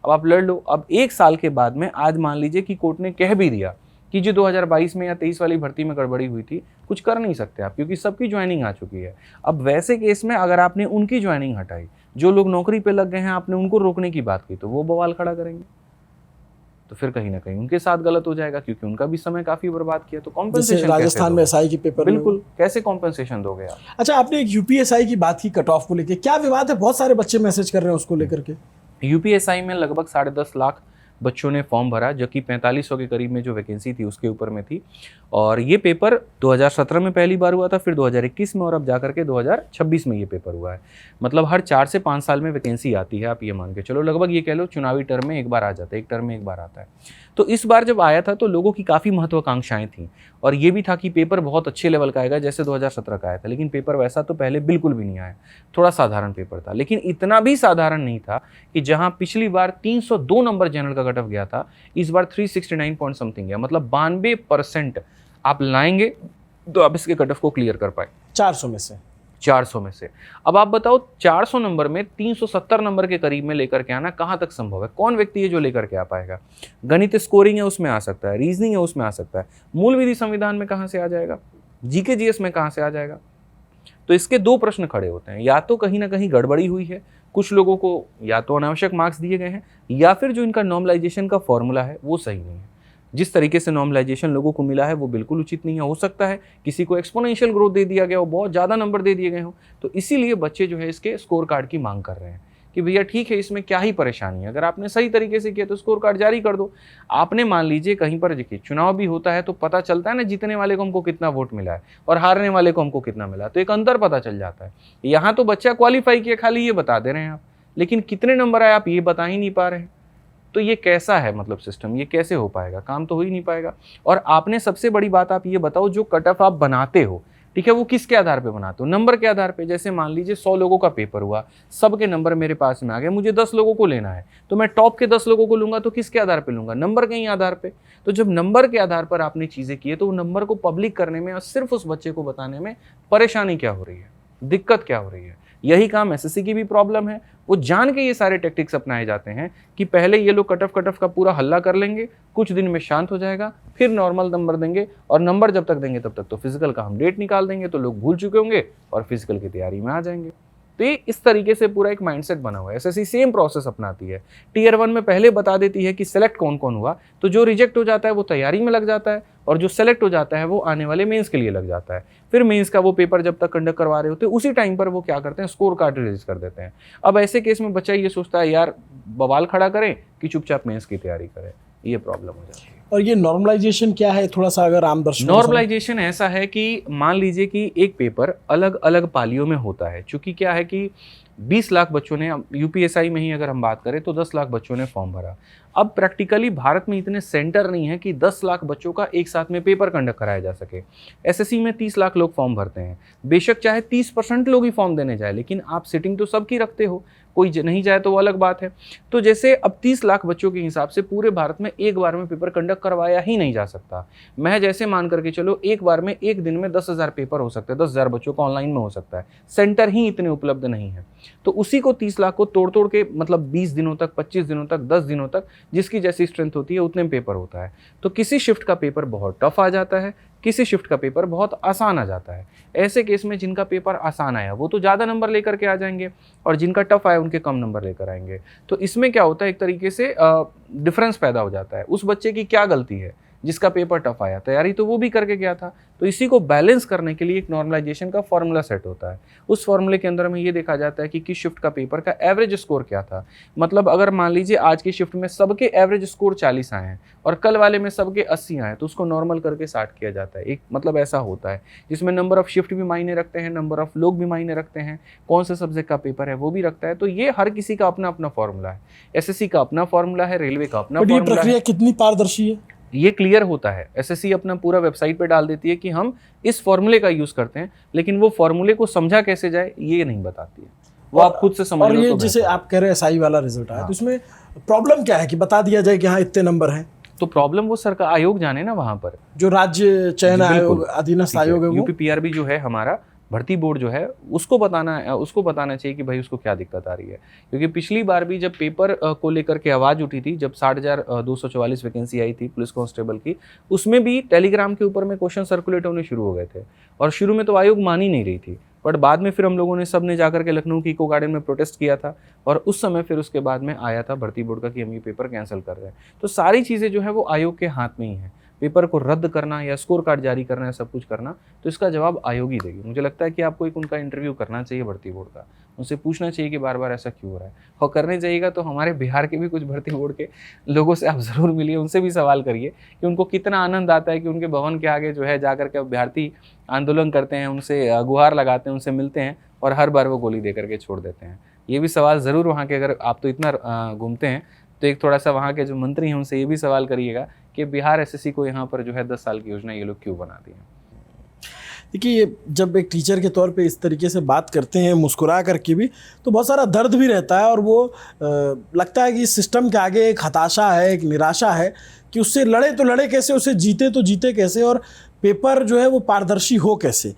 अब आप लड़ लो, अब 1 साल के बाद में आज मान लीजिए कि कोर्ट ने कह भी दिया कि जो 2022 में या 23 वाली भर्ती में गड़बड़ी हुई थी, कुछ कर नहीं सकते आप, क्योंकि सबकी ज्वाइनिंग आ चुकी है। अब वैसे केस में अगर आपने उनकी ज्वाइनिंग हटाई, जो लोग नौकरी पे लग गए हैं, आपने उनको रोकने की बात की, तो वो बवाल खड़ा करेंगे, तो फिर कहीं ना कहीं उनके साथ गलत हो जाएगा, क्योंकि उनका भी समय काफी बर्बाद किया। तो कॉम्पेंसेशन राजस्थान में SI की पेपर, बिल्कुल, कैसे कॉम्पेंसेशन दोगे आप? अच्छा, आपने एक UPSI की बात की, कट ऑफ को लेकर क्या विवाद है? बहुत सारे बच्चे मैसेज कर रहे हैं उसको लेकर के। UPSI में लगभग 10.5 लाख बच्चों ने फॉर्म भरा, जो कि 4500 के करीब में जो वैकेंसी थी उसके ऊपर में थी। और ये पेपर 2017 में पहली बार हुआ था, फिर 2021 में, और अब जाकर के 2026 में ये पेपर हुआ है। मतलब हर 4 से 5 साल में वैकेंसी आती है, आप ये मान के चलो, लगभग ये कह लो चुनावी टर्म में एक बार आ जाता है, एक टर्म में एक बार आता है। तो इस बार जब आया था तो लोगों की काफ़ी महत्वाकांक्षाएं थी, और ये भी था कि पेपर बहुत अच्छे लेवल का आएगा, जैसे 2017 का आया था। लेकिन पेपर वैसा तो पहले बिल्कुल भी नहीं आया, थोड़ा साधारण पेपर था। लेकिन इतना भी साधारण नहीं था कि जहां पिछली बार 302 नंबर जनरल का कट ऑफ गया था, इस बार 369 पॉइंट समथिंग गया। मतलब 92% आप लाएंगे तो आप इसके कट ऑफ को क्लियर कर पाए 400 में से। अब आप बताओ 400 नंबर में 370 नंबर के करीब में लेकर के आना कहाँ तक संभव है? कौन व्यक्ति है जो लेकर के आ पाएगा? गणित स्कोरिंग है उसमें आ सकता है, रीजनिंग है उसमें आ सकता है, मूल विधि संविधान में कहाँ से आ जाएगा, GK GS में कहाँ से आ जाएगा? तो इसके 2 प्रश्न खड़े होते हैं, या तो कहीं ना कहीं गड़बड़ी हुई है, कुछ लोगों को या तो अनावश्यक मार्क्स दिए गए हैं, या फिर जो इनका नॉर्मलाइजेशन का फॉर्मूला है वो सही नहीं है। जिस तरीके से नॉर्मलाइजेशन लोगों को मिला है वो बिल्कुल उचित नहीं है। हो सकता है किसी को एक्सपोनेंशियल ग्रोथ दे दिया गया हो, बहुत ज़्यादा नंबर दे दिए गए हो, तो इसीलिए बच्चे जो है इसके स्कोर कार्ड की मांग कर रहे हैं कि भैया ठीक है, इसमें क्या ही परेशानी है, अगर आपने सही तरीके से किया तो स्कोर कार्ड जारी कर दो। आपने मान लीजिए कहीं पर देखिए चुनाव भी होता है तो पता चलता है ना, जीतने वाले को हमको कितना वोट मिला है और हारने वाले को हमको कितना मिला, तो एक अंतर पता चल जाता है। यहाँ तो बच्चा क्वालिफाई किया, खाली ये बता दे रहे हैं आप, लेकिन कितने नंबर आए आप ये बता ही नहीं पा रहे हैं। तो ये कैसा है मतलब सिस्टम, ये कैसे हो पाएगा? काम तो हो ही नहीं पाएगा। और आपने सबसे बड़ी बात आप ये बताओ, जो कट ऑफ आप बनाते हो ठीक है, वो किसके आधार पे बनाते हो? नंबर के आधार पे। जैसे मान लीजिए 100 लोगों का पेपर हुआ, सबके नंबर मेरे पास में आ गए, मुझे 10 लोगों को लेना है, तो मैं टॉप के 10 लोगों को लूंगा, तो किसके आधार पे लूंगा? नंबर के ही आधार पे। तो जब नंबर के आधार पर आपने चीजें की है, तो वो नंबर को पब्लिक करने में और सिर्फ उस बच्चे को बताने में परेशानी क्या हो रही है, दिक्कत क्या हो रही है? यही काम एसएससी की भी प्रॉब्लम है। वो जान के ये सारे टेक्टिक्स अपनाए जाते हैं कि पहले ये लोग कट ऑफ का पूरा हल्ला कर लेंगे, कुछ दिन में शांत हो जाएगा, फिर नॉर्मल नंबर देंगे, और नंबर जब तक देंगे तब तक तो फिजिकल का हम डेट निकाल देंगे, तो लोग भूल चुके होंगे और फिजिकल की तैयारी में आ जाएंगे। तो ये इस तरीके से पूरा एक माइंडसेट बना हुआ है। एसएससी सेम प्रोसेस अपनाती है। टीयर 1 में पहले बता देती है कि सेलेक्ट कौन कौन हुआ, तो जो रिजेक्ट हो जाता है वो तैयारी में लग जाता है, और जो सेलेक्ट हो जाता है वो आने वाले मेंस के लिए लग जाता है। फिर मेंस का वो पेपर जब तक कंडक्ट करवा रहे होते हैं, उसी टाइम पर वो क्या करते हैं, स्कोर कार्ड रिलीज कर देते हैं। अब ऐसे केस में बच्चा ये सोचता है यार बवाल खड़ा करें कि चुपचाप मेंस की तैयारी करें, ये प्रॉब्लम हो जाती है। और ये नॉर्मलाइजेशन क्या है, थोड़ा सा अगर आम दर्शकों को नॉर्मलाइजेशन ऐसा है कि मान लीजिए कि एक पेपर अलग अलग पालियों में होता है। चूंकि क्या है कि 20 लाख बच्चों ने, यूपीएसआई में ही अगर हम बात करें तो 10 लाख बच्चों ने फॉर्म भरा। अब प्रैक्टिकली भारत में इतने सेंटर नहीं है कि 10 लाख बच्चों का एक साथ में पेपर कंडक्ट कराया जा सके। एसएससी में 30 लाख लोग फॉर्म भरते हैं। बेशक चाहे 30% लोग ही फॉर्म देने जाए, लेकिन आप सिटिंग तो सबकी रखते हो, कोई नहीं जाए तो वो अलग बात है। तो जैसे अब 30 लाख बच्चों के हिसाब से पूरे भारत में एक बार में पेपर कंडक्ट करवाया ही नहीं जा सकता। मैं जैसे मान करके चलो एक बार में एक दिन में 10,000 पेपर हो सकते हैं, 10,000 बच्चों का ऑनलाइन में हो सकता है, सेंटर ही इतने उपलब्ध नहीं है। तो उसी को 30 लाख को तोड़ तोड़ के, मतलब 20 दिनों तक, 25 दिनों तक, 10 दिनों तक, जिसकी जैसी स्ट्रेंथ होती है उतने में पेपर होता है। तो किसी शिफ्ट का पेपर बहुत टफ आ जाता है, किसी शिफ्ट का पेपर बहुत आसान आ जाता है। ऐसे केस में जिनका पेपर आसान आया वो तो ज़्यादा नंबर लेकर के आ जाएंगे, और जिनका टफ आया उनके कम नंबर लेकर आएंगे। तो इसमें क्या होता है, एक तरीके से डिफरेंस पैदा हो जाता है। उस बच्चे की क्या गलती है जिसका पेपर टफ आया, तैयारी तो वो भी करके गया था। तो इसी को बैलेंस करने के लिए एक नॉर्मलाइजेशन का फॉर्मूला सेट होता है। उस फॉर्मूले के अंदर में ये देखा जाता है कि किस शिफ्ट का पेपर का एवरेज स्कोर क्या था। मतलब अगर मान लीजिए आज की शिफ्ट में सबके एवरेज स्कोर 40 आए हैं और कल वाले में सबके 80 आए, तो उसको नॉर्मल करके 60 किया जाता है। एक मतलब ऐसा होता है जिसमें नंबर ऑफ शिफ्ट भी मायने रखते हैं, नंबर ऑफ लोग भी मायने रखते हैं, कौन से सब्जेक्ट का पेपर है वो भी रखता है। तो ये हर किसी का अपना अपना फॉर्मूला है। एसएससी का अपना फॉर्मूला है, रेलवे का अपना फॉर्मूला है। प्रक्रिया कितनी पारदर्शी है, ये क्लियर होता है। एसएससी अपना पूरा वेबसाइट पे डाल देती है कि हम इस फॉर्मूले का यूज करते हैं, लेकिन वो फॉर्मूले को समझा कैसे जाए ये नहीं बताती है, वो आप खुद से समझ लो। और ये तो जैसे आप कह रहे हैं एसआई वाला रिजल्ट आया, तो इसमें प्रॉब्लम क्या है कि बता दिया जाए कि हाँ इतने नंबर हैं? तो प्रॉब्लम वो सरकार आयोग जाने ना, वहां पर जो राज्य चयन आयोग, अधीनस्थ आयोग है, यूपीपीआरबी जो है हमारा भर्ती बोर्ड जो है, उसको बताना चाहिए कि भाई उसको क्या दिक्कत आ रही है। क्योंकि पिछली बार भी जब पेपर को लेकर के आवाज़ उठी थी, जब 60,244 वैकेंसी आई थी पुलिस कांस्टेबल की, उसमें भी टेलीग्राम के ऊपर में क्वेश्चन सर्कुलेट होने शुरू हो गए थे। और शुरू में तो आयोग मान ही नहीं रही थी, बट बाद में फिर हम लोगों ने सब ने जाकर के लखनऊ की इको गार्डन में प्रोटेस्ट किया था, और उस समय फिर उसके बाद में आया था भर्ती बोर्ड का कि हम ये पेपर कैंसिल कर रहे हैं। तो सारी चीज़ें जो है वो आयोग के हाथ में ही है। पेपर को रद्द करना या स्कोर कार्ड जारी करना है, सब कुछ करना, तो इसका जवाब आयोग ही देगी। मुझे लगता है कि आपको एक उनका इंटरव्यू करना चाहिए भर्ती बोर्ड का, उनसे पूछना चाहिए कि बार बार ऐसा क्यों हो रहा है। और करने जाइएगा तो हमारे बिहार के भी कुछ भर्ती बोर्ड के लोगों से आप ज़रूर मिलिए, उनसे भी सवाल करिए कि उनको कितना आनंद आता है कि उनके भवन के आगे जो है जाकर के अभ्यर्थी आंदोलन करते हैं, उनसे गुहार लगाते हैं, उनसे मिलते हैं, और हर बार वो गोली दे करके छोड़ देते हैं। ये भी सवाल ज़रूर वहाँ के, अगर आप तो इतना घूमते हैं तो एक थोड़ा सा वहाँ के जो मंत्री हैं उनसे ये भी सवाल करिएगा कि बिहार एसएससी को यहाँ पर जो है 10 साल की योजना ये लोग क्यों बनाती हैं। देखिए, जब एक टीचर के तौर पे इस तरीके से बात करते हैं मुस्कुरा करके भी, तो बहुत सारा दर्द भी रहता है, और वो लगता है कि इस सिस्टम के आगे एक हताशा है, एक निराशा है कि उससे लड़े तो लड़े कैसे, उससे जीते तो जीते कैसे, और पेपर जो है वो पारदर्शी हो कैसे,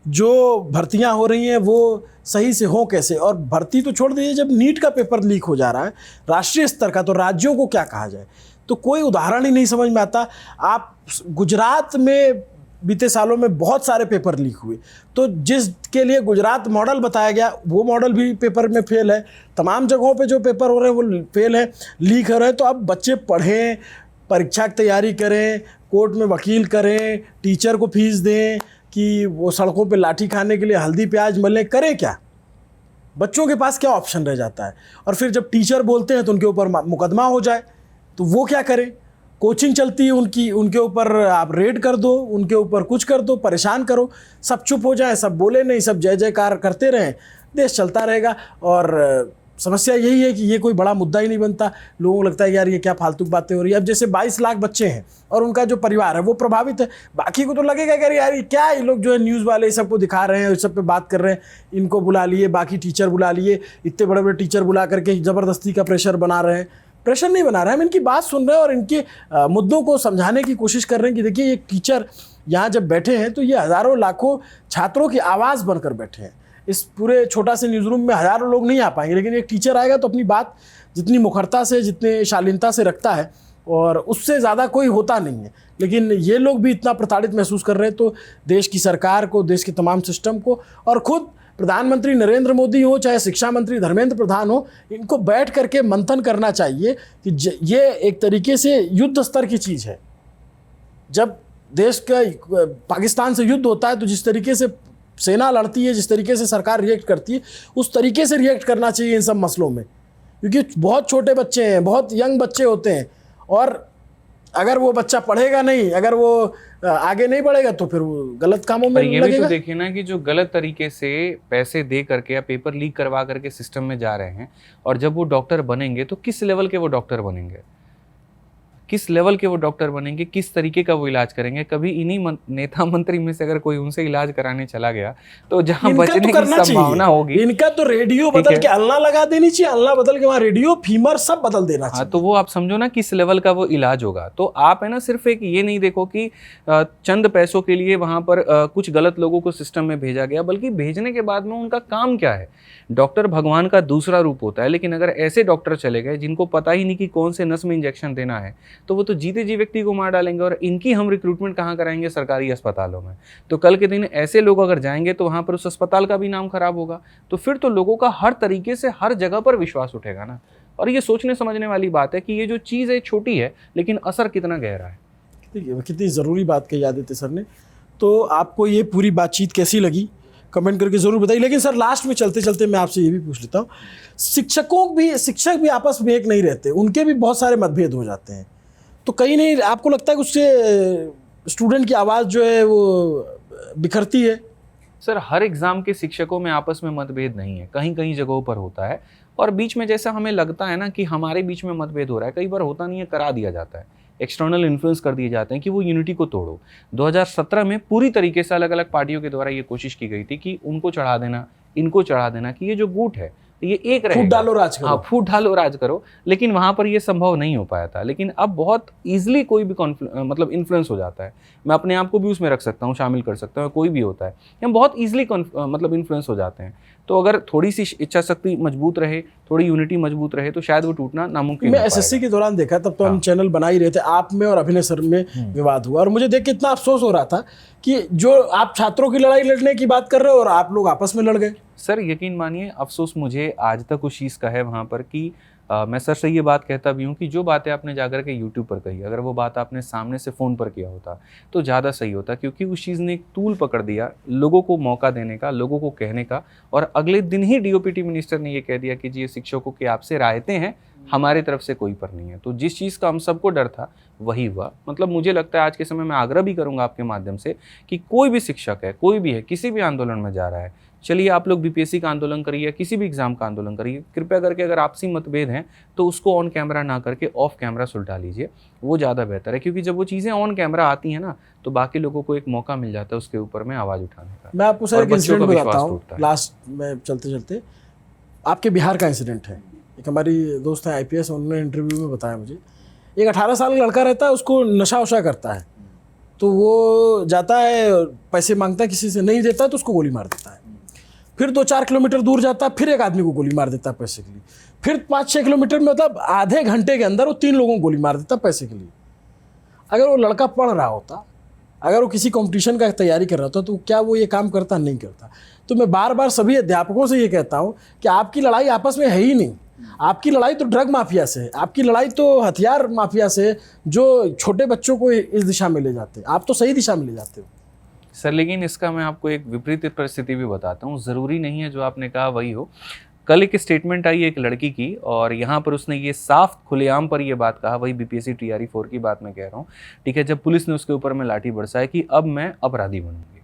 जो भर्तियां हो रही हैं वो सही से हो कैसे। और भर्ती तो छोड़ दीजिए, जब नीट का पेपर लीक हो जा रहा है राष्ट्रीय स्तर का, तो राज्यों को क्या कहा जाए, तो कोई उदाहरण ही नहीं समझ में आता। आप गुजरात में बीते सालों में बहुत सारे पेपर लीक हुए, तो जिसके लिए गुजरात मॉडल बताया गया वो मॉडल भी पेपर में फेल है। तमाम जगहों पे जो पेपर हो रहे हैं वो फेल है, लीक हो रहे हैं। तो अब बच्चे पढ़ें, परीक्षा की तैयारी करें, कोर्ट में वकील करें, टीचर को फीस दें कि वो सड़कों पे लाठी खाने के लिए हल्दी प्याज मलें, करें क्या? बच्चों के पास क्या ऑप्शन रह जाता है? और फिर जब टीचर बोलते हैं तो उनके ऊपर मुकदमा हो जाए तो वो क्या करें? कोचिंग चलती है उनकी, उनके ऊपर आप रेड कर दो, उनके ऊपर कुछ कर दो, परेशान करो, सब चुप हो जाए, सब बोले नहीं, सब जय जयकार करते रहें, देश चलता रहेगा। और समस्या यही है कि ये कोई बड़ा मुद्दा ही नहीं बनता। लोगों को लगता है यार ये क्या फालतू की बातें हो रही है। अब जैसे 22 लाख बच्चे हैं और उनका जो परिवार है वो प्रभावित है, बाकी को तो लगेगा कि यार ये क्या, ये लोग जो है न्यूज़ वाले सबको दिखा रहे हैं, इस सब पे बात कर रहे हैं, इनको बुला लिए, बाकी टीचर बुला लिए, इतने बड़े बड़े टीचर बुला करके ज़बरदस्ती का प्रेशर बना रहे हैं। प्रेशर नहीं बना रहे हैं, हम इनकी बात सुन रहे हैं और इनके मुद्दों को समझाने की कोशिश कर रहे हैं कि देखिए एक टीचर यहाँ जब बैठे हैं तो ये हज़ारों लाखों छात्रों की आवाज़ बनकर बैठे हैं। इस पूरे छोटा से न्यूज़ रूम में हज़ारों लोग नहीं आ पाएंगे, लेकिन एक टीचर आएगा तो अपनी बात जितनी मुखरता से, जितने शालीनता से रखता है और उससे ज़्यादा कोई होता नहीं है। लेकिन ये लोग भी इतना प्रताड़ित महसूस कर रहे हैं, तो देश की सरकार को, देश के तमाम सिस्टम को और खुद प्रधानमंत्री नरेंद्र मोदी हो, चाहे शिक्षा मंत्री धर्मेंद्र प्रधान हो, इनको बैठ करके मंथन करना चाहिए कि ये एक तरीके से युद्ध स्तर की चीज़ है। जब देश का पाकिस्तान से युद्ध होता है तो जिस तरीके से सेना लड़ती है, जिस तरीके से सरकार रिएक्ट करती है, उस तरीके से रिएक्ट करना चाहिए इन सब मसलों में, क्योंकि बहुत छोटे बच्चे हैं, बहुत यंग बच्चे होते हैं और अगर वो बच्चा पढ़ेगा नहीं, अगर वो आगे नहीं बढ़ेगा तो फिर वो गलत कामों में ये भी लगेगा। तो देखिए ना कि जो गलत तरीके से पैसे दे करके या पेपर लीक करवा करके सिस्टम में जा रहे हैं, और जब वो डॉक्टर बनेंगे तो किस लेवल के वो डॉक्टर बनेंगे, किस लेवल के वो डॉक्टर बनेंगे, किस तरीके का वो इलाज करेंगे। कभी इन्हीं नेता मंत्री में से अगर कोई उनसे इलाज कराने चला गया तो जहां बचने की संभावना होगी, इनका तो रेडियो बदल के अल्लाह लगा देनी चाहिए, अल्लाह बदल के वहाँ रेडियो फीमर सब बदल देना चाहिए। हाँ, तो वो आप समझो ना किस लेवल का वो इलाज होगा। तो आप है ना सिर्फ एक ये नहीं देखो कि चंद पैसों के लिए वहां पर कुछ गलत लोगों को सिस्टम में भेजा गया, बल्कि भेजने के बाद में उनका काम क्या है। डॉक्टर भगवान का दूसरा रूप होता है, लेकिन अगर ऐसे डॉक्टर चले गए जिनको पता ही नहीं कि कौन से नस में इंजेक्शन देना है, तो वो तो जीते जी व्यक्ति को मार डालेंगे। और इनकी हम रिक्रूटमेंट कहाँ कराएंगे? सरकारी अस्पतालों में। तो कल के दिन ऐसे लोग अगर जाएंगे तो वहाँ पर उस अस्पताल का भी नाम खराब होगा। तो फिर तो लोगों का हर तरीके से हर जगह पर विश्वास उठेगा ना। और ये सोचने समझने वाली बात है कि ये जो चीज़ है छोटी है, लेकिन असर कितना गहरा है। कितनी ज़रूरी बात कही आदित्य सर ने। तो आपको ये पूरी बातचीत कैसी लगी कमेंट करके ज़रूर बताइए। लेकिन सर लास्ट में चलते चलते मैं आपसे ये भी पूछ लेता हूँ, शिक्षक भी आपस में एक नहीं रहते, उनके भी बहुत सारे मतभेद हो जाते हैं। तो कहीं नहीं आपको लगता है कि उससे स्टूडेंट की आवाज़ जो है वो बिखरती है? सर हर एग्ज़ाम के शिक्षकों में आपस में मतभेद नहीं है, कहीं कहीं जगहों पर होता है। और बीच में जैसा हमें लगता है ना कि हमारे बीच में मतभेद हो रहा है, कई बार होता नहीं है, करा दिया जाता है, एक्सटर्नल इन्फ्लुएंस कर दिए जाते हैं कि वो यूनिटी को तोड़ो। 2017 में पूरी तरीके से अलग अलग पार्टियों के द्वारा ये कोशिश की गई थी कि उनको चढ़ा देना, इनको चढ़ा देना, कि ये जो गुट है ये एक रहेगा, फूट डालो राज करो। हाँ, फूट डालो राज करो। लेकिन वहाँ पर ये संभव नहीं हो पाया था। लेकिन अब बहुत ईजिली कोई भी मतलब इन्फ्लुएंस हो जाता है। मैं अपने आप को भी उसमें रख सकता हूँ, शामिल कर सकता हूँ, कोई भी होता है, हम बहुत ईजिली मतलब इन्फ्लुएंस हो जाते हैं। तो अगर थोड़ी सी इच्छा शक्ति मजबूत रहे, थोड़ी यूनिटी मजबूत रहे, तो शायद वो टूटना नामुमकिन। मैं एसएससी के दौरान देखा, तब तो हम चैनल बना ही रहे थे, आप में और अभिनय सर में विवाद हुआ और मुझे देख के इतना अफसोस हो रहा था कि जो आप छात्रों की लड़ाई लड़ने की बात कर रहे हो और आप लोग आपस में लड़ गए। सर यकीन मानिए अफसोस मुझे आज तक उस चीज़ का है वहाँ पर कि मैं सर से ये बात कहता भी हूँ कि जो बातें आपने जाकर के यूट्यूब पर कही, अगर वो बात आपने सामने से फ़ोन पर किया होता तो ज़्यादा सही होता, क्योंकि उस चीज़ ने एक तूल पकड़ दिया लोगों को मौका देने का, लोगों को कहने का। और अगले दिन ही डीओपीटी मिनिस्टर ने ये कह दिया कि जी ये शिक्षकों की आपसे रायतें हैं, हमारी तरफ से कोई पर नहीं है। तो जिस चीज़ का हम सबको डर था वही हुआ। मतलब मुझे लगता है आज के समय में आग्रह भी करूँगा आपके माध्यम से कि कोई भी शिक्षक है, कोई भी है, किसी भी आंदोलन में जा रहा है, चलिए आप लोग बीपीएससी का आंदोलन करिए, किसी भी एग्जाम का आंदोलन करिए, कृपया करके अगर आपसी मतभेद हैं तो उसको ऑन कैमरा ना करके ऑफ कैमरा सुलझा लीजिए, वो ज़्यादा बेहतर है। क्योंकि जब वो चीज़ें ऑन कैमरा आती हैं ना तो बाकी लोगों को एक मौका मिल जाता है उसके ऊपर में आवाज़ उठाने का। मैं आपको सर एक इंसिडेंट बताता हूँ लास्ट में चलते चलते, आपके बिहार का इंसिडेंट है। एक हमारी दोस्त है IPS, उन्होंने इंटरव्यू में बताया मुझे, एक 18 साल का लड़का रहता है, उसको नशा वशा करता है, तो वो जाता है पैसे मांगता है, किसी से नहीं देता है तो उसको गोली मार देता है। फिर 2-4 किलोमीटर दूर जाता है, फिर एक आदमी को गोली मार देता है पैसे के लिए। फिर 5-6 किलोमीटर में, मतलब आधे घंटे के अंदर वो 3 लोगों को गोली मार देता है पैसे के लिए। अगर वो लड़का पढ़ रहा होता, अगर वो किसी कंपटीशन का तैयारी कर रहा होता तो क्या वो ये काम करता? नहीं करता। तो मैं बार बार सभी अध्यापकों से ये कहता हूँ कि आपकी लड़ाई आपस में है ही नहीं, आपकी लड़ाई तो ड्रग माफिया से है, आपकी लड़ाई तो हथियार माफिया से, जो छोटे बच्चों को इस दिशा में ले जाते हैं। आप तो सही दिशा में ले जाते हो सर। लेकिन इसका मैं आपको एक विपरीत परिस्थिति भी बताता हूँ, ज़रूरी नहीं है जो आपने कहा वही हो। कल एक स्टेटमेंट आई एक लड़की की, और यहाँ पर उसने ये साफ खुलेआम पर ये बात कहा, वही BPSC TRE 4 की बात मैं कह रहा हूँ, ठीक है, जब पुलिस ने उसके ऊपर में लाठी बरसाई कि अब मैं अपराधी बनूंगी।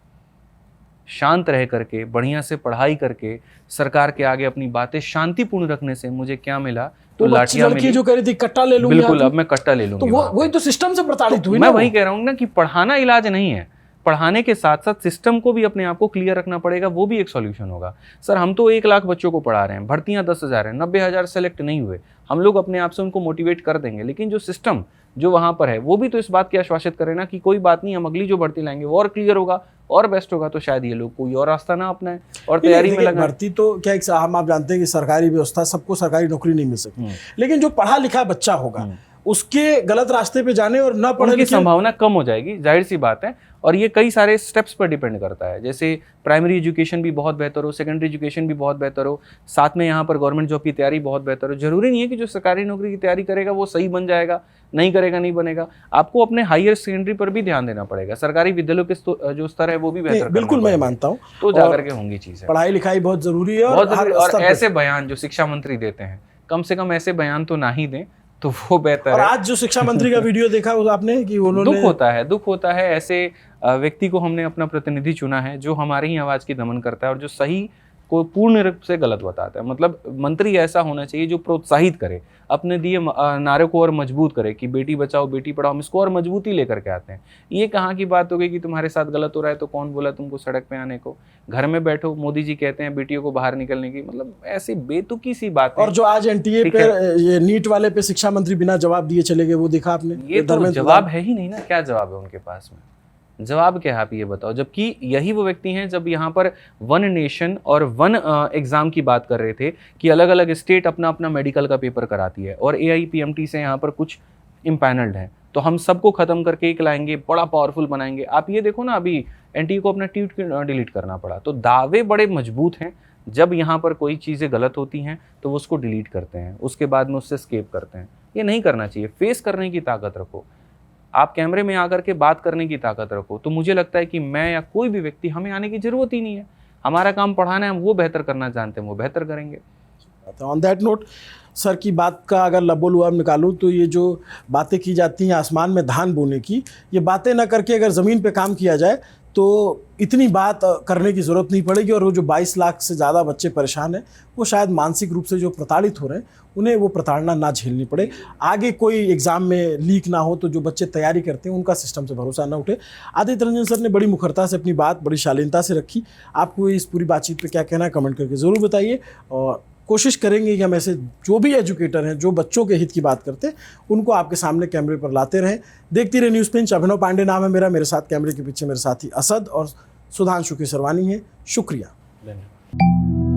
शांत रह करके, बढ़िया से पढ़ाई करके, सरकार के आगे अपनी बातें शांतिपूर्ण रखने से मुझे क्या मिला, तो लाठियां लड़की मिली। जो कह रही थी कट्टा ले लूंगी, बिल्कुल, अब मैं कट्टा ले लूंगी। तो वही तो सिस्टम से प्रताड़ित हुई मैं ना वही वो। कह रहा हूँ ना कि पढ़ाना इलाज नहीं है, पढ़ाने के साथ साथ सिस्टम को भी अपने आप को क्लियर रखना पड़ेगा, वो भी एक सॉल्यूशन होगा। सर हम तो 1 लाख बच्चों को पढ़ा रहे हैं, भर्तियां 10,000 हैं, 90,000 सेलेक्ट नहीं हुए, हम लोग अपने आप से उनको मोटिवेट कर देंगे, लेकिन जो सिस्टम जो वहाँ पर है वो भी तो इस बात की आश्वासित करे ना कि कोई बात नहीं, हम अगली जो भर्ती लाएंगे वो और क्लियर होगा और बेस्ट होगा, तो शायद ये लोग कोई और रास्ता ना अपनाएं और तैयारी में लगे। भर्ती तो क्या एक हम आप जानते हैं कि सरकारी व्यवस्था, सबको सरकारी नौकरी नहीं मिल सकती, लेकिन जो पढ़ा लिखा बच्चा होगा उसके गलत रास्ते पे जाने और न पढ़ने की संभावना कम हो जाएगी, जाहिर सी बात है। और ये कई सारे स्टेप्स पर डिपेंड करता है, जैसे प्राइमरी एजुकेशन भी बहुत बेहतर हो, सेकेंडरी एजुकेशन भी बहुत बेहतर हो, साथ में यहाँ पर गवर्नमेंट जॉब की तैयारी बहुत बेहतर हो। जरूरी नहीं है कि जो सरकारी नौकरी की तैयारी करेगा वो सही बन जाएगा, नहीं करेगा नहीं बनेगा। आपको अपने हायर सेकेंडरी पर भी ध्यान देना पड़ेगा, सरकारी विद्यालयों के जो स्तर है वो भी बेहतर, बिल्कुल मैं मानता हूँ, तो जाकर के होंगी चीजें। पढ़ाई लिखाई बहुत जरूरी है और ऐसे बयान जो शिक्षा मंत्री देते हैं, कम से कम ऐसे बयान तो ना ही दें तो वो बेहतर है। और आज जो शिक्षा मंत्री का वीडियो देखा आपने कि उन्होंने, दुख होता है ऐसे व्यक्ति को हमने अपना प्रतिनिधि चुना है जो हमारी ही आवाज की दमन करता है और जो सही को पूर्ण रूप से गलत बताता है। मतलब मंत्री ऐसा होना चाहिए जो प्रोत्साहित करे, अपने दिए नारे को और मजबूत करे कि बेटी बचाओ बेटी पढ़ाओ, हम इसको और मजबूती लेकर के आते हैं। ये कहाँ की बात हो गई कि तुम्हारे साथ गलत हो रहा है तो कौन बोला तुमको सड़क पे आने को, घर में बैठो, मोदी जी कहते हैं बेटियों को बाहर निकलने की, मतलब ऐसी बेतुकी सी बात। और जो आज एनटीए पे ये नीट वाले पे शिक्षा मंत्री बिना जवाब दिए चले गए, वो देखा आपने? ये तो जवाब है ही नहीं ना, क्या जवाब है उनके पास में, जवाब क्या है आप ये बताओ। जबकि यही वो व्यक्ति हैं जब यहाँ पर वन नेशन और वन एग्जाम की बात कर रहे थे कि अलग अलग स्टेट अपना अपना मेडिकल का पेपर कराती है और AIPMT से यहाँ पर कुछ इम्पैनल्ड हैं, तो हम सबको खत्म करके एक लाएंगे, बड़ा पावरफुल बनाएंगे। आप ये देखो ना, अभी एनटीए को अपना ट्वीट डिलीट करना पड़ा, तो दावे बड़े मजबूत हैं। जब यहाँ पर कोई चीज़ें गलत होती हैं तो वो उसको डिलीट करते हैं, उसके बाद में उससे स्केप करते हैं। ये नहीं करना चाहिए। फेस करने की ताकत रखो, आप कैमरे में आकर के बात करने की ताकत रखो। तो मुझे लगता है कि मैं या कोई भी व्यक्ति, हमें आने की जरूरत ही नहीं है। हमारा काम पढ़ाना है, हम वो बेहतर करना जानते हैं, वो बेहतर करेंगे। ऑन दैट नोट सर की बात का अगर लबोलुआब निकालूं तो ये जो बातें की जाती हैं आसमान में धान बोने की, ये बातें ना करके अगर ज़मीन पे काम किया जाए तो इतनी बात करने की ज़रूरत नहीं पड़ेगी। और वो जो 22 लाख से ज़्यादा बच्चे परेशान हैं, वो शायद मानसिक रूप से जो प्रताड़ित हो रहे हैं, उन्हें वो प्रताड़ना ना झेलनी पड़े। आगे कोई एग्ज़ाम में लीक ना हो, तो जो बच्चे तैयारी करते हैं उनका सिस्टम से भरोसा ना उठे। आदित्य रंजन सर ने बड़ी मुखरता से अपनी बात बड़ी शालीनता से रखी। आपको इस पूरी बातचीत पे क्या कहना है, कमेंट करके ज़रूर बताइए। और कोशिश करेंगे कि हम ऐसे जो भी एजुकेटर हैं, जो बच्चों के हित की बात करते हैं, उनको आपके सामने कैमरे पर लाते रहें। देखती रहे न्यूज़ पिंच। अभिनव पांडे नाम है मेरा, मेरे साथ कैमरे के पीछे मेरे साथी असद और सुधांशु केसरवानी है। शुक्रिया। धन्यवाद।